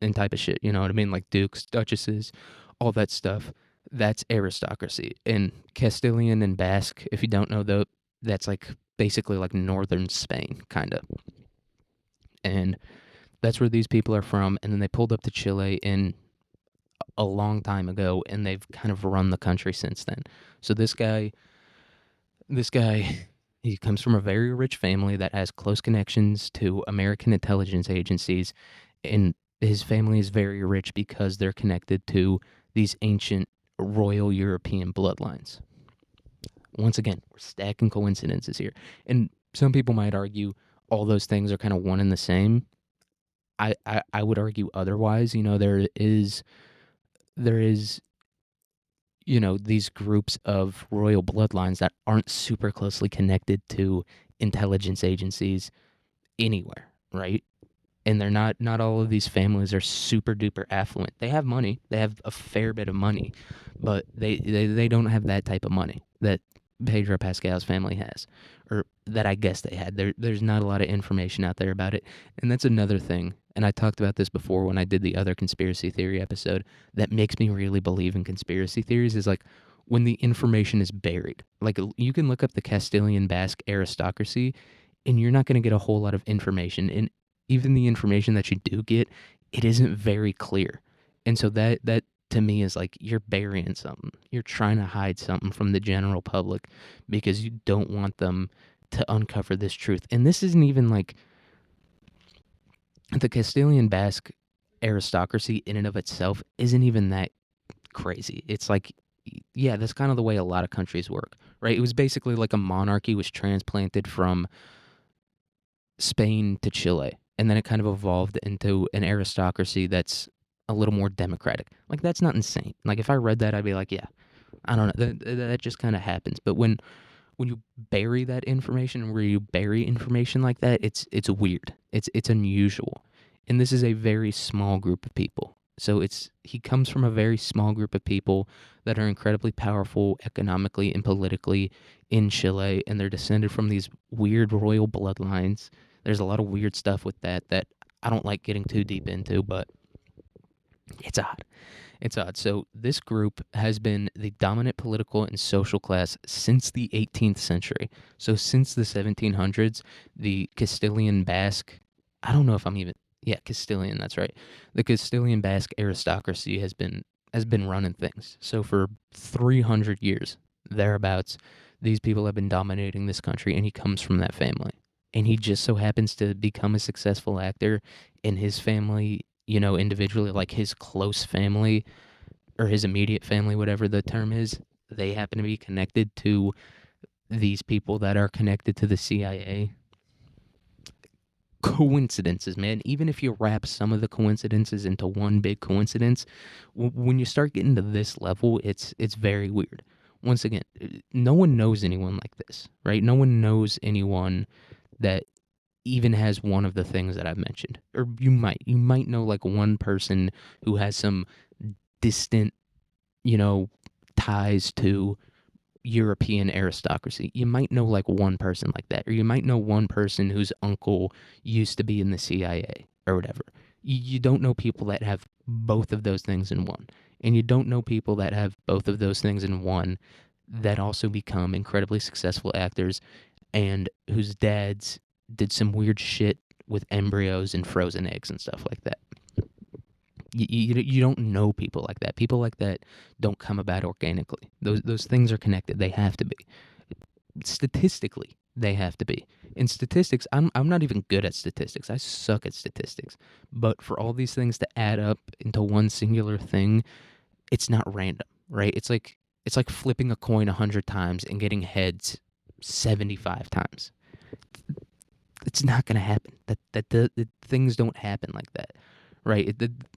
and type of shit. You know what I mean? Like dukes, duchesses, all that stuff. That's aristocracy. And Castilian and Basque, if you don't know, though, that's like basically like northern Spain, kind of. And that's where these people are from. And then they pulled up to Chile in a long time ago, and they've kind of run the country since then. So this guy, he comes from a very rich family that has close connections to American intelligence agencies, and his family is very rich because they're connected to these ancient royal European bloodlines. Once again, we're stacking coincidences here. And some people might argue all those things are kind of one and the same. I would argue otherwise. There is these groups of royal bloodlines that aren't super closely connected to intelligence agencies anywhere, right? And they're not all of these families are super duper affluent. They have money. They have a fair bit of money, but they don't have that type of money that Pedro Pascal's family has, or that I guess they had. There's not a lot of information out there about it. And that's another thing. And I talked about this before when I did the other conspiracy theory episode that makes me really believe in conspiracy theories is like when the information is buried. Like you can look up the Castilian Basque aristocracy and you're not going to get a whole lot of information. And even the information that you do get, it isn't very clear. And so that to me is like you're burying something. You're trying to hide something from the general public because you don't want them to uncover this truth. And this isn't even like the Castilian Basque aristocracy in and of itself isn't even that crazy. It's like, yeah, that's kind of the way a lot of countries work, right? It was basically like a monarchy was transplanted from Spain to Chile, and then it kind of evolved into an aristocracy that's a little more democratic. Like, that's not insane. Like, if I read that, I'd be like, yeah, I don't know. That just kind of happens. But when you bury that information, where you bury information like that, it's weird. It's unusual. And this is a very small group of people. So he comes from a very small group of people that are incredibly powerful economically and politically in Chile, and they're descended from these weird royal bloodlines. There's a lot of weird stuff with that I don't like getting too deep into, but it's odd. It's odd. So this group has been the dominant political and social class since the 18th century. So since the 1700s, the Castilian Basque, I don't know if I'm even, yeah, Castilian, that's right. The Castilian Basque aristocracy has been running things. So for 300 years, thereabouts, these people have been dominating this country, and he comes from that family. And he just so happens to become a successful actor in his family, individually, like his close family or his immediate family, whatever the term is. They happen to be connected to these people that are connected to the CIA. Coincidences, man. Even if you wrap some of the coincidences into one big coincidence, when you start getting to this level, it's very weird. Once again, no one knows anyone like this, right? No one knows anyone that even has one of the things that I've mentioned. Or you might know like one person who has some distant, ties to European aristocracy. You might know like one person like that, or you might know one person whose uncle used to be in the CIA or whatever. You don't know people that have both of those things in one. And you don't know people that have both of those things in one that also become incredibly successful actors and whose dads did some weird shit with embryos and frozen eggs and stuff like that. You don't know people like that. People like that don't come about organically. Those things are connected. They have to be. Statistically, they have to be. In statistics, I'm not even good at statistics. I suck at statistics. But for all these things to add up into one singular thing, it's not random, right? It's like flipping a coin 100 times and getting heads 75 times. It's not going to happen. The things don't happen like that, right?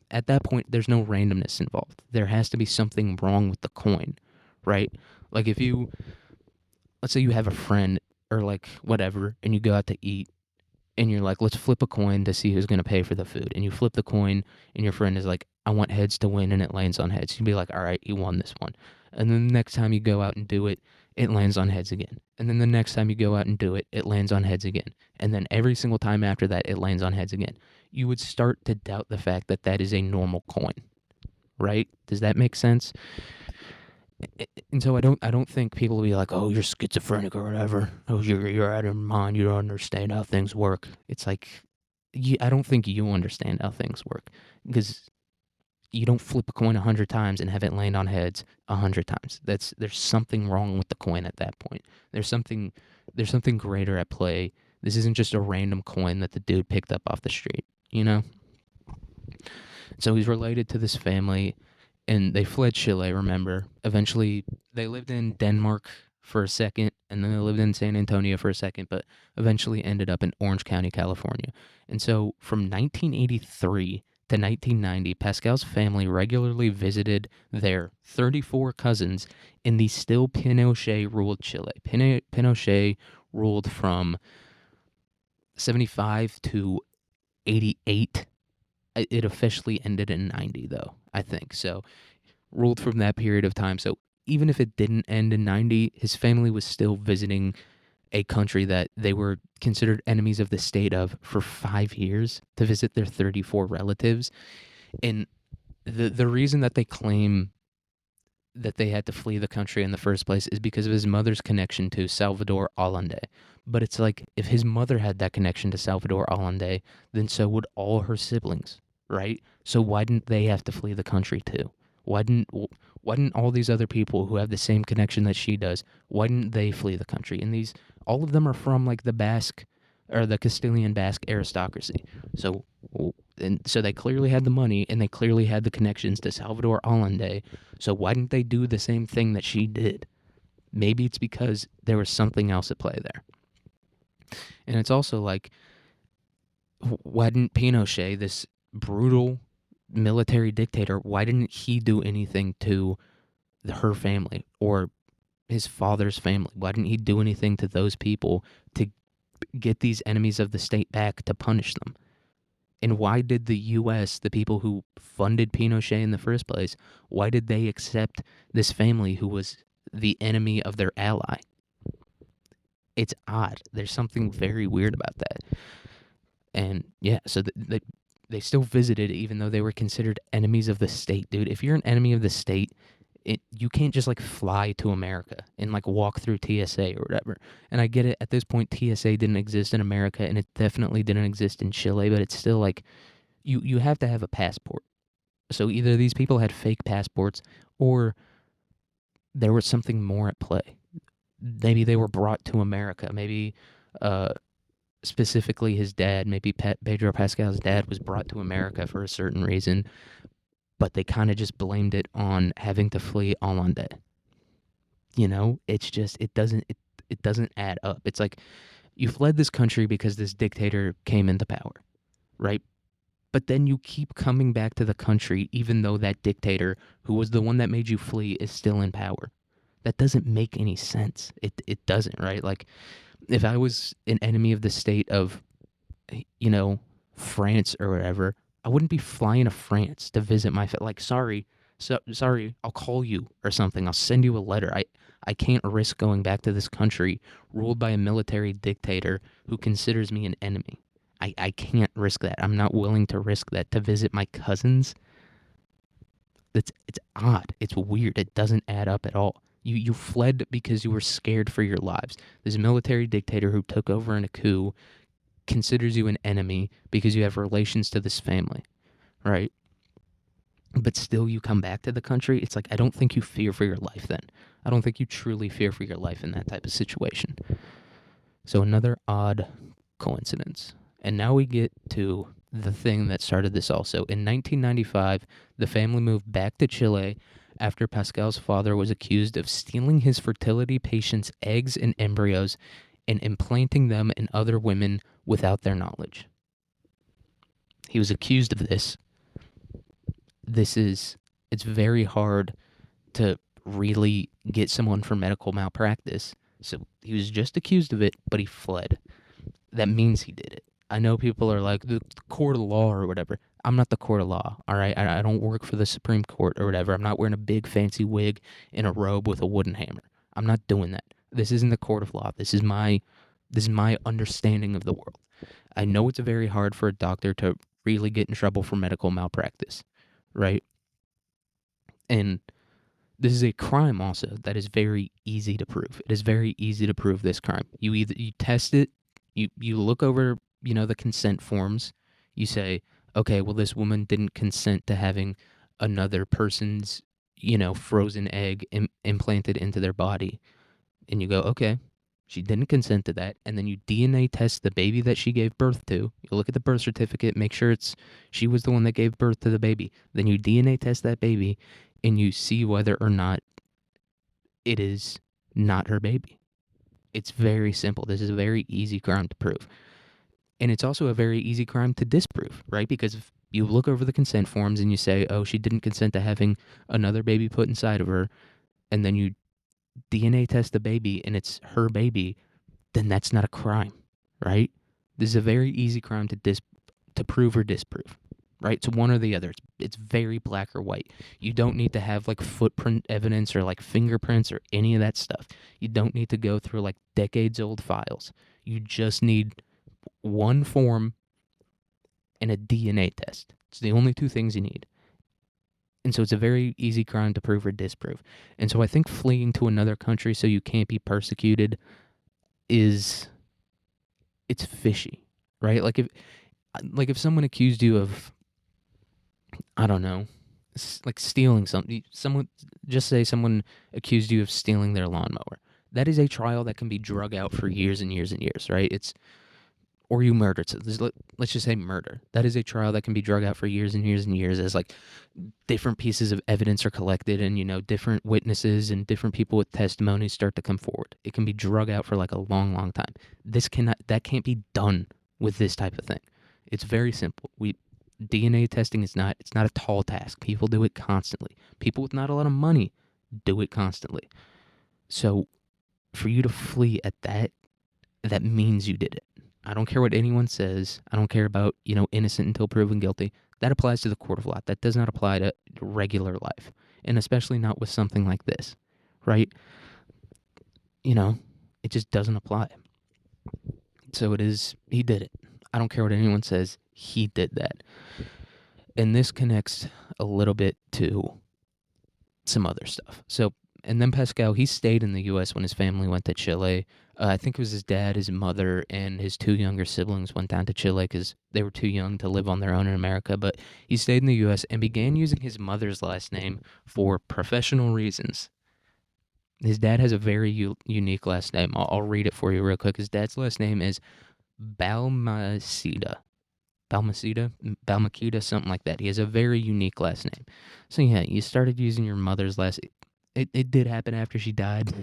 At that point, there's no randomness involved. There has to be something wrong with the coin, right? Like let's say you have a friend or like whatever, and you go out to eat, and you're like, let's flip a coin to see who's going to pay for the food. And you flip the coin, and your friend is like, I want heads to win, and it lands on heads. You'd be like, all right, you won this one. And then the next time you go out and do it, it lands on heads again. And then the next time you go out and do it, it lands on heads again. And then every single time after that, it lands on heads again. You would start to doubt the fact that that is a normal coin, right? Does that make sense? And so I don't think people will be like, oh, you're schizophrenic or whatever. Oh, you're out of your mind. You don't understand how things work. It's like, I don't think you understand how things work because you don't flip a coin 100 times and have it land on heads 100 times. There's something wrong with the coin at that point. There's something greater at play. This isn't just a random coin that the dude picked up off the street, you know? So he's related to this family, and they fled Chile, remember. Eventually, they lived in Denmark for a second, and then they lived in San Antonio for a second, but eventually ended up in Orange County, California. And so from 1983 to 1990, Pascal's family regularly visited their 34 cousins in the still Pinochet-ruled Chile. Pinochet ruled from 75 to 88. It officially ended in 90, though, I think. So ruled from that period of time. So even if it didn't end in 90, his family was still visiting a country that they were considered enemies of the state of for 5 years to visit their 34 relatives. And the reason that they claim that they had to flee the country in the first place is because of his mother's connection to Salvador Allende. But it's like, if his mother had that connection to Salvador Allende, then so would all her siblings, right? So why didn't they have to flee the country too? Why didn't all these other people who have the same connection that she does, why didn't they flee the country? And all of them are from like the Basque or the Castilian Basque aristocracy. So they clearly had the money, and they clearly had the connections to Salvador Allende. So why didn't they do the same thing that she did? Maybe it's because there was something else at play there. And it's also like, why didn't Pinochet, this brutal military dictator, why didn't he do anything to her family or his father's family? Why didn't he do anything to those people to get these enemies of the state back, to punish them? And why did the US, the people who funded Pinochet in the first place, why did they accept this family who was the enemy of their ally? It's odd. There's something very weird about that. And yeah, so they still visited even though they were considered enemies of the state, dude. If you're an enemy of the state, you can't just like fly to America and like walk through TSA or whatever. And I get it, at this point TSA didn't exist in America and it definitely didn't exist in Chile, but it's still like you have to have a passport. So either these people had fake passports or there was something more at play. Maybe they were brought to America. Maybe specifically his dad, maybe Pedro Pascal's dad was brought to America for a certain reason, but they kind of just blamed it on having to flee Hollande. You know, it's just it doesn't add up. It's like you fled this country because this dictator came into power, right? But then you keep coming back to the country even though that dictator, who was the one that made you flee, is still in power. That doesn't make any sense. It doesn't, right? Like if I was an enemy of the state of, you know, France or whatever, I wouldn't be flying to France to visit my like sorry, I'll call you or something. I'll send you a letter. I can't risk going back to this country ruled by a military dictator who considers me an enemy. I can't risk that. I'm not willing to risk that to visit my cousins. It's odd. It's weird. It doesn't add up at all. You fled because you were scared for your lives. This military dictator who took over in a coup considers you an enemy because you have relations to this family, right? But still you come back to the country. It's like, I don't think you fear for your life then. I don't think you truly fear for your life in that type of situation. So another odd coincidence. And now we get to the thing that started this also. In 1995, the family moved back to Chile after Pascal's father was accused of stealing his fertility patients' eggs and embryos and implanting them in other women without their knowledge. He was accused of this. It's very hard to really get someone for medical malpractice. So he was just accused of it, but he fled. That means he did it. I know people are like, the court of law or whatever. I'm not the court of law, all right? I don't work for the Supreme Court or whatever. I'm not wearing a big fancy wig in a robe with a wooden hammer. I'm not doing that. This isn't the court of law. This is my understanding of the world. I know it's very hard for a doctor to really get in trouble for medical malpractice, right? And this is a crime also that is very easy to prove. It is very easy to prove this crime. You test it, you look over, the consent forms. You say, okay, well, this woman didn't consent to having another person's, frozen egg implanted into their body. And you go, okay, she didn't consent to that. And then you DNA test the baby that she gave birth to. You look at the birth certificate, make sure she was the one that gave birth to the baby. Then you DNA test that baby and you see whether or not it is not her baby. It's very simple. This is a very easy crime to prove. And it's also a very easy crime to disprove, right? Because if you look over the consent forms and you say, oh, she didn't consent to having another baby put inside of her, and then you DNA test the baby and it's her baby, then that's not a crime, right? This is a very easy crime to prove or disprove, right? It's one or the other. It's very black or white. You don't need to have like footprint evidence or like fingerprints or any of that stuff. You don't need to go through like decades old files. You just need one form and a DNA test. It's the only two things you need. And so it's a very easy crime to prove or disprove. And so I think fleeing to another country so you can't be persecuted it's fishy, right? Like if someone accused you of, I don't know, like stealing something, someone accused you of stealing their lawnmower. That is a trial that can be drug out for years and years and years, right? Or you murdered. So let's just say murder. That is a trial that can be drug out for years and years and years as like different pieces of evidence are collected and, different witnesses and different people with testimonies start to come forward. It can be drug out for like a long, long time. That can't be done with this type of thing. It's very simple. DNA testing it's not a tall task. People do it constantly. People with not a lot of money do it constantly. So for you to flee at that means you did it. I don't care what anyone says. I don't care about, innocent until proven guilty. That applies to the court of law. That does not apply to regular life, and especially not with something like this, right? You know, it just doesn't apply. So he did it. I don't care what anyone says. He did that. And this connects a little bit to some other stuff. So, and then Pascal, he stayed in the U.S. when his family went to Chile. I think it was his dad, his mother, and his two younger siblings went down to Chile because they were too young to live on their own in America. But he stayed in the U.S. and began using his mother's last name for professional reasons. His dad has a very unique last name. I'll read it for you real quick. His dad's last name is Balmaceda. Balmaceda, something like that. He has a very unique last name. So yeah, you started using your mother's last. It did happen after she died.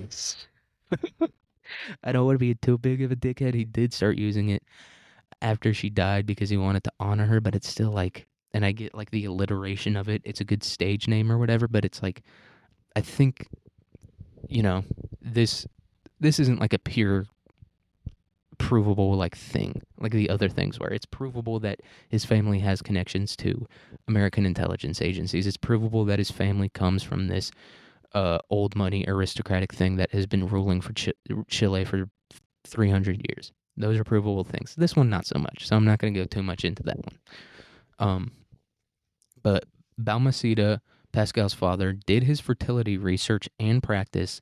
I don't want to be too big of a dickhead. He did start using it after she died because he wanted to honor her, but it's still like, and I get like the alliteration of it. It's a good stage name or whatever, but it's like, I think, you know, this isn't like a pure provable like thing like the other things where it's provable that his family has connections to American intelligence agencies. It's provable that his family comes from this old money aristocratic thing that has been ruling for Chile for 300 years. Those are provable things. This one not so much, so I'm not going to go too much into that one. But Balmaceda, Pascal's father, did his fertility research and practice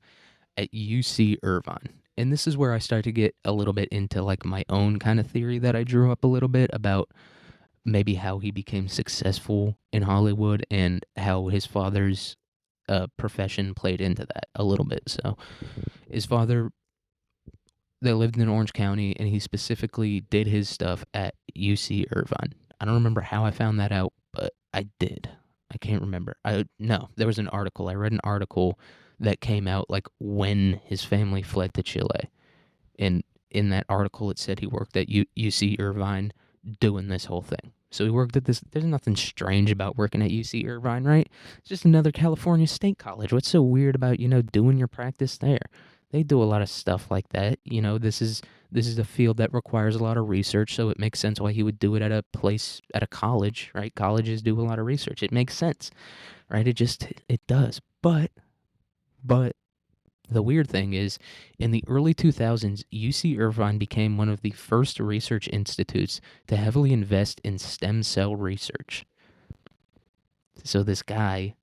at UC Irvine. And this is where I start to get a little bit into like my own kind of theory that I drew up a little bit about maybe how he became successful in Hollywood and how his father's profession played into that a little bit. So his father, they lived in Orange County, and he specifically did his stuff at UC Irvine. I don't remember how I found that out, but I did. I can't remember. No, there was an article. I read an article that came out like when his family fled to Chile. And in that article, it said he worked at UC Irvine doing this whole thing. So he worked at this. There's nothing strange about working at UC Irvine, right? It's just another California state college. What's so weird about, doing your practice there? They do a lot of stuff like that. This is a field that requires a lot of research, so it makes sense why he would do it at a college, right? Colleges do a lot of research. It makes sense, right? It does. But the weird thing is, in the early 2000s, UC Irvine became one of the first research institutes to heavily invest in stem cell research. So this guy,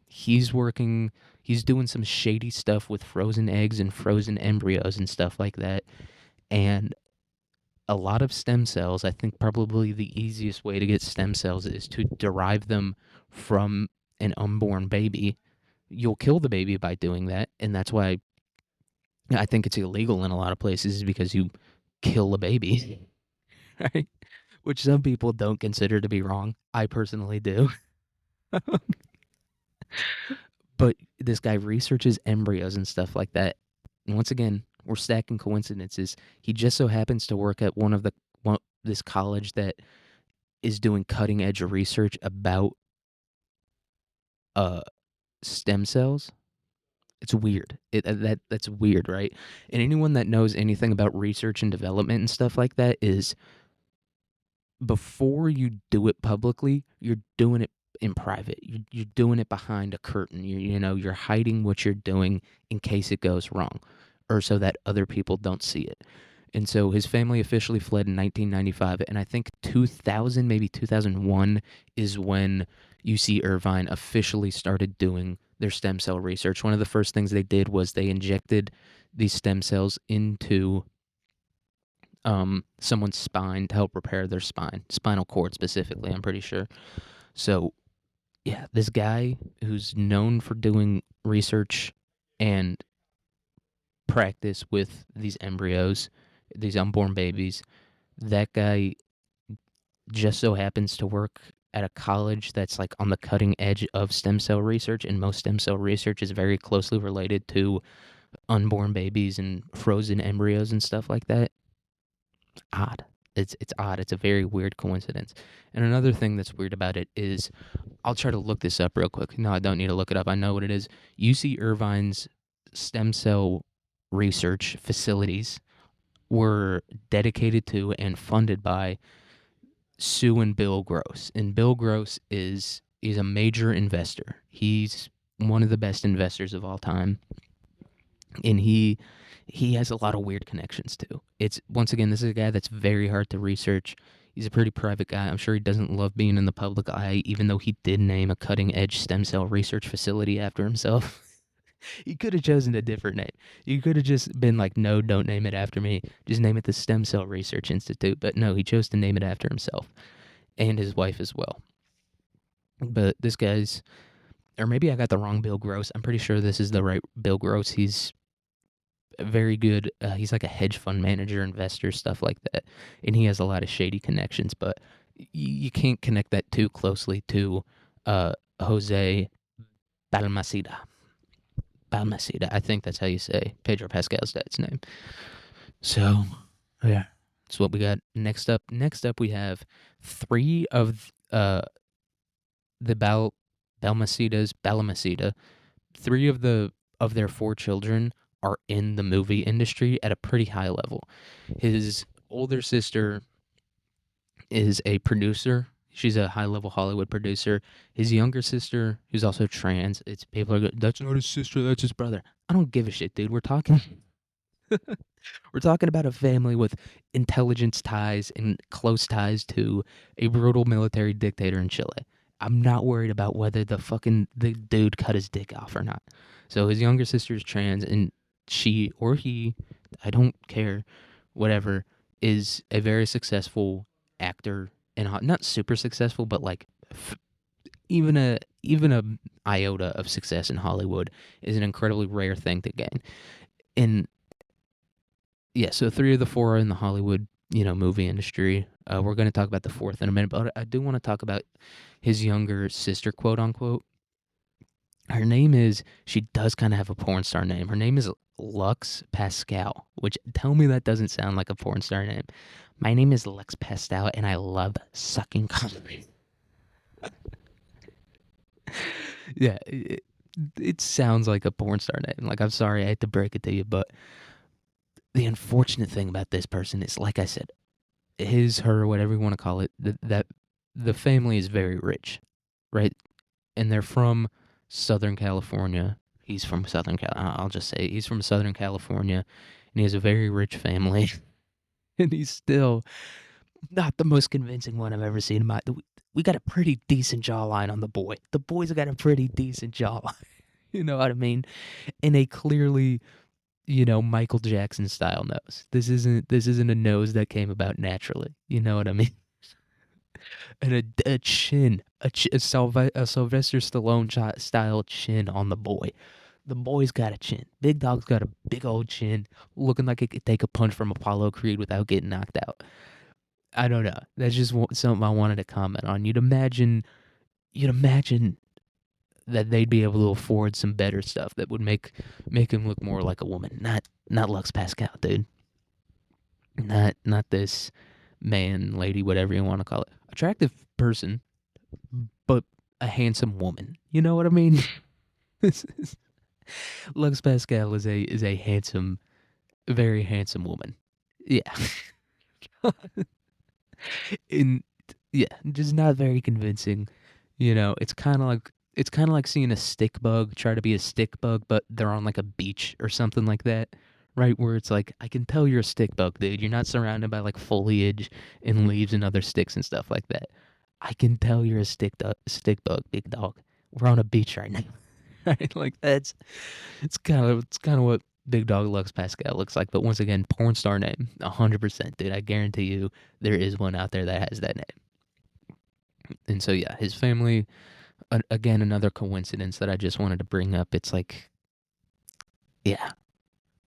he's doing some shady stuff with frozen eggs and frozen embryos and stuff like that. And a lot of stem cells, I think probably the easiest way to get stem cells is to derive them from an unborn baby. You'll kill the baby by doing that, and that's why I think it's illegal in a lot of places, is because you kill a baby, right? Which some people don't consider to be wrong. I personally do. But this guy researches embryos and stuff like that. And once again, we're stacking coincidences. He just so happens to work at this college that is doing cutting edge research about stem cells. It's weird. That's weird, right? And anyone that knows anything about research and development and stuff like that is, before you do it publicly, you're doing it in private. You're doing it behind a curtain. You're hiding what you're doing in case it goes wrong, or so that other people don't see it. And so his family officially fled in 1995, and I think 2000, maybe 2001, is when UC Irvine officially started doing their stem cell research. One of the first things they did was they injected these stem cells into someone's spine to help repair their spinal cord specifically, I'm pretty sure. So yeah, this guy who's known for doing research and practice with these embryos, these unborn babies, that guy just so happens to work at a college that's like on the cutting edge of stem cell research, and most stem cell research is very closely related to unborn babies and frozen embryos and stuff like that. Odd. It's odd. It's a very weird coincidence. And another thing that's weird about it is, I'll try to look this up real quick. No, I don't need to look it up. I know what it is. UC Irvine's stem cell research facilities were dedicated to and funded by Sue and Bill Gross. And Bill Gross is a major investor. He's one of the best investors of all time. And he has a lot of weird connections too. It's once again, this is a guy that's very hard to research. He's a pretty private guy. I'm sure he doesn't love being in the public eye, even though he did name a cutting edge stem cell research facility after himself. He could have chosen a different name. You could have just been like, no, don't name it after me. Just name it the Stem Cell Research Institute. But no, he chose to name it after himself and his wife as well. But this guy's, or maybe I got the wrong Bill Gross. I'm pretty sure this is the right Bill Gross. He's very good. He's like a hedge fund manager, investor, stuff like that. And he has a lot of shady connections, but you can't connect that too closely to Jose Balmaceda. Balmaceda. I think that's how you say Pedro Pascal's dad's name. So, yeah, that's what we got. Next up, we have three of the Balmaceda. Three of their four children are in the movie industry at a pretty high level. His older sister is a producer. She's a high-level Hollywood producer. His younger sister, who's also trans, it's people are going, that's not his sister, that's his brother. I don't give a shit, dude. We're talking about a family with intelligence ties and close ties to a brutal military dictator in Chile. I'm not worried about whether the dude cut his dick off or not. So his younger sister is trans, and she or he, I don't care, whatever, is a very successful actor and not super successful, but like even a iota of success in Hollywood is an incredibly rare thing to gain. And yeah, so three of the four are in the Hollywood, movie industry. We're going to talk about the fourth in a minute, but I do want to talk about his younger sister, quote unquote. Her name is, she does kind of have a porn star name. Her name is Lux Pascal, which, tell me that doesn't sound like a porn star name. My name is Lux Pascal, and I love sucking cock. Yeah, it sounds like a porn star name. Like, I'm sorry, I hate to break it to you, but the unfortunate thing about this person is, like I said, his, her, whatever you want to call it, that the family is very rich, right? And they're from Southern California. He's from Southern California. I'll just say he's from Southern California, and he has a very rich family. And he's still not the most convincing one I've ever seen. We got a pretty decent jawline on the boy. The boy's got a pretty decent jawline. You know what I mean? And a clearly, Michael Jackson style nose. This isn't a nose that came about naturally. You know what I mean? And a chin, a Sylvester Stallone style chin on the boy. The boy's got a chin. Big Dog's got a big old chin, looking like it could take a punch from Apollo Creed without getting knocked out. I don't know. That's just something I wanted to comment on. You'd imagine that they'd be able to afford some better stuff that would make him look more like a woman. Not Lux Pascal, dude. Not this man, lady, whatever you want to call it. Attractive person, but a handsome woman. You know what I mean? Lux Pascal is a handsome, very handsome woman. Yeah. And yeah, just not very convincing. It's kind of like seeing a stick bug try to be a stick bug, but they're on like a beach or something like that, right? Where it's like, I can tell you're a stick bug, dude. You're not surrounded by like foliage and leaves and other sticks and stuff like that. I can tell you're a stick bug, big dog. We're on a beach right now, right? Like it's kind of what Big Dog Lux Pascal looks like. But once again, porn star name, 100%, dude. I guarantee you, there is one out there that has that name. And so yeah, his family. Again, another coincidence that I just wanted to bring up. It's like, yeah.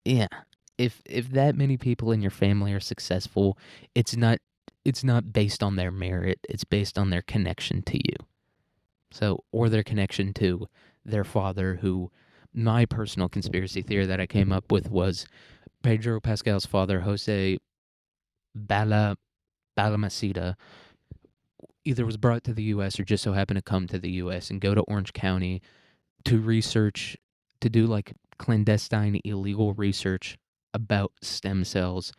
If that many people in your family are successful, it's not based on their merit. It's based on their connection to you. So, or their connection to their father, who, my personal conspiracy theory that I came up with was Pedro Pascal's father, Jose Balmaceda, either was brought to the U.S. or just so happened to come to the U.S. and go to Orange County to research, to do like clandestine, illegal research about stem cells.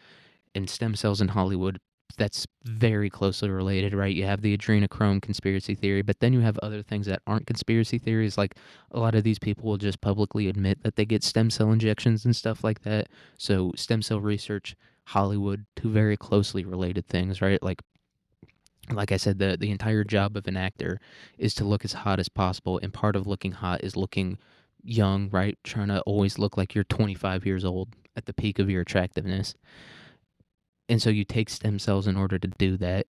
and stem cells in Hollywood, that's very closely related, right? You have the adrenochrome conspiracy theory, but then you have other things that aren't conspiracy theories. Like a lot of these people will just publicly admit that they get stem cell injections and stuff like that. So stem cell research, Hollywood, two very closely related things, right? Like I said, the entire job of an actor is to look as hot as possible, and part of looking hot is looking young, right? Trying to always look like you're 25 years old at the peak of your attractiveness. And so you take stem cells in order to do that.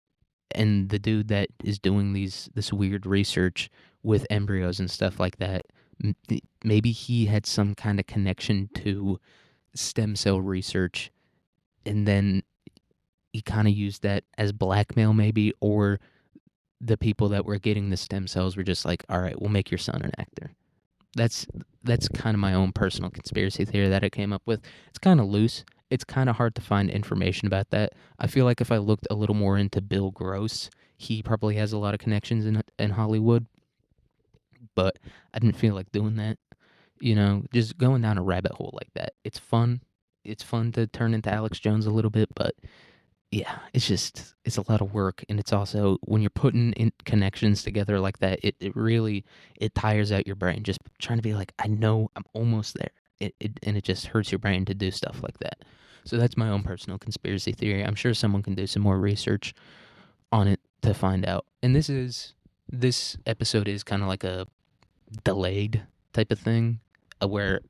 And the dude that is doing this weird research with embryos and stuff like that, maybe he had some kind of connection to stem cell research, and then he kind of used that as blackmail, maybe, or the people that were getting the stem cells were just like, all right, we'll make your son an actor. That's kind of my own personal conspiracy theory that I came up with. It's kind of loose. It's kind of hard to find information about that. I feel like if I looked a little more into Bill Gross, he probably has a lot of connections in Hollywood, but I didn't feel like doing that. Just going down a rabbit hole like that. It's fun. It's fun to turn into Alex Jones a little bit, but yeah, it's a lot of work, and it's also when you're putting in connections together like that, it really it tires out your brain just trying to be like, I know I'm almost there. And it just hurts your brain to do stuff like that. So that's my own personal conspiracy theory. I'm sure someone can do some more research on it to find out. And this episode is kind of like a delayed type of thing, where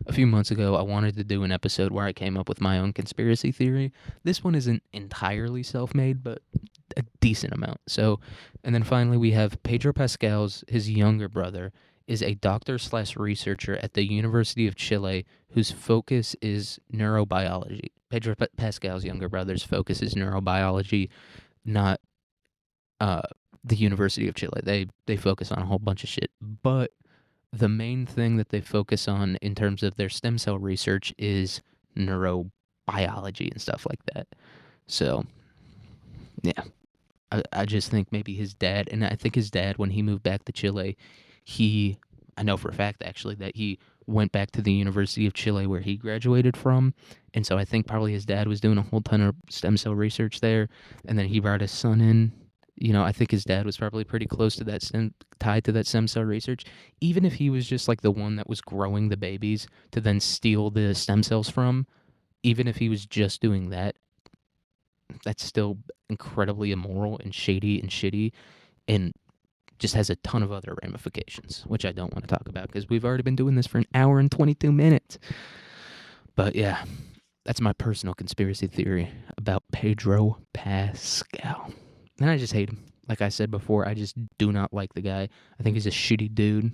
a few months ago, I wanted to do an episode where I came up with my own conspiracy theory. This one isn't entirely self-made, but a decent amount. So, and then finally we have Pedro Pascal's, his younger brother, is a doctor slash researcher at the University of Chile whose focus is neurobiology. Pedro Pascal's younger brother's focus is neurobiology, not the University of Chile. They focus on a whole bunch of shit, but the main thing that they focus on in terms of their stem cell research is neurobiology and stuff like that. So, yeah, I just think maybe his dad, and I think his dad, when he moved back to Chile, I know for a fact actually that he went back to the University of Chile where he graduated from. And so I think probably his dad was doing a whole ton of stem cell research there. And then he brought his son in. I think his dad was probably pretty close to that tied to that stem cell research. Even if he was just like the one that was growing the babies to then steal the stem cells from, even if he was just doing that, that's still incredibly immoral and shady and shitty, and just has a ton of other ramifications, which I don't want to talk about because we've already been doing this for an hour and 22 minutes. But yeah, that's my personal conspiracy theory about Pedro Pascal. And I just hate him. Like I said before, I just do not like the guy. I think he's a shitty dude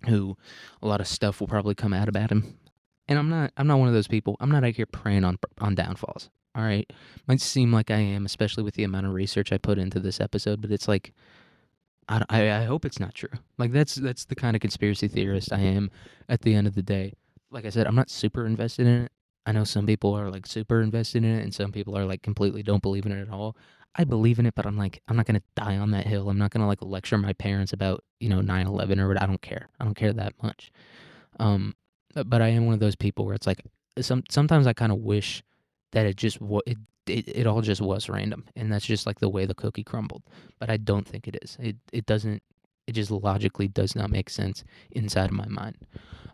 who a lot of stuff will probably come out about him. And I'm not one of those people. I'm not out here preying on downfalls. All right, might seem like I am, especially with the amount of research I put into this episode. But it's like, I hope it's not true. Like that's the kind of conspiracy theorist I am. At the end of the day, like I said, I'm not super invested in it. I know some people are like super invested in it, and some people are like completely don't believe in it at all. I believe in it, but I'm not gonna die on that hill. I'm not gonna like lecture my parents about 9/11 or what. I don't care. I don't care that much. But I am one of those people where it's like sometimes I kind of wish that it all just was random, and that's just like the way the cookie crumbled. But I don't think it is. It doesn't. It just logically does not make sense inside of my mind.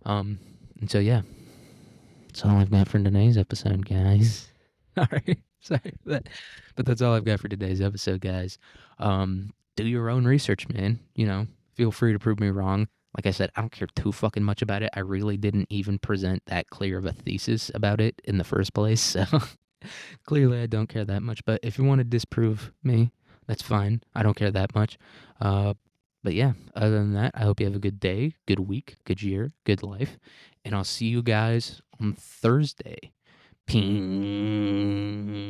And so yeah, that's all I've got for today's episode, guys. All right, sorry, but that's all I've got for today's episode, guys. Do your own research, man. Feel free to prove me wrong. Like I said, I don't care too fucking much about it. I really didn't even present that clear of a thesis about it in the first place, so clearly I don't care that much. But if you want to disprove me, that's fine. I don't care that much. But yeah, other than that, I hope you have a good day, good week, good year, good life, and I'll see you guys on Thursday. Peace.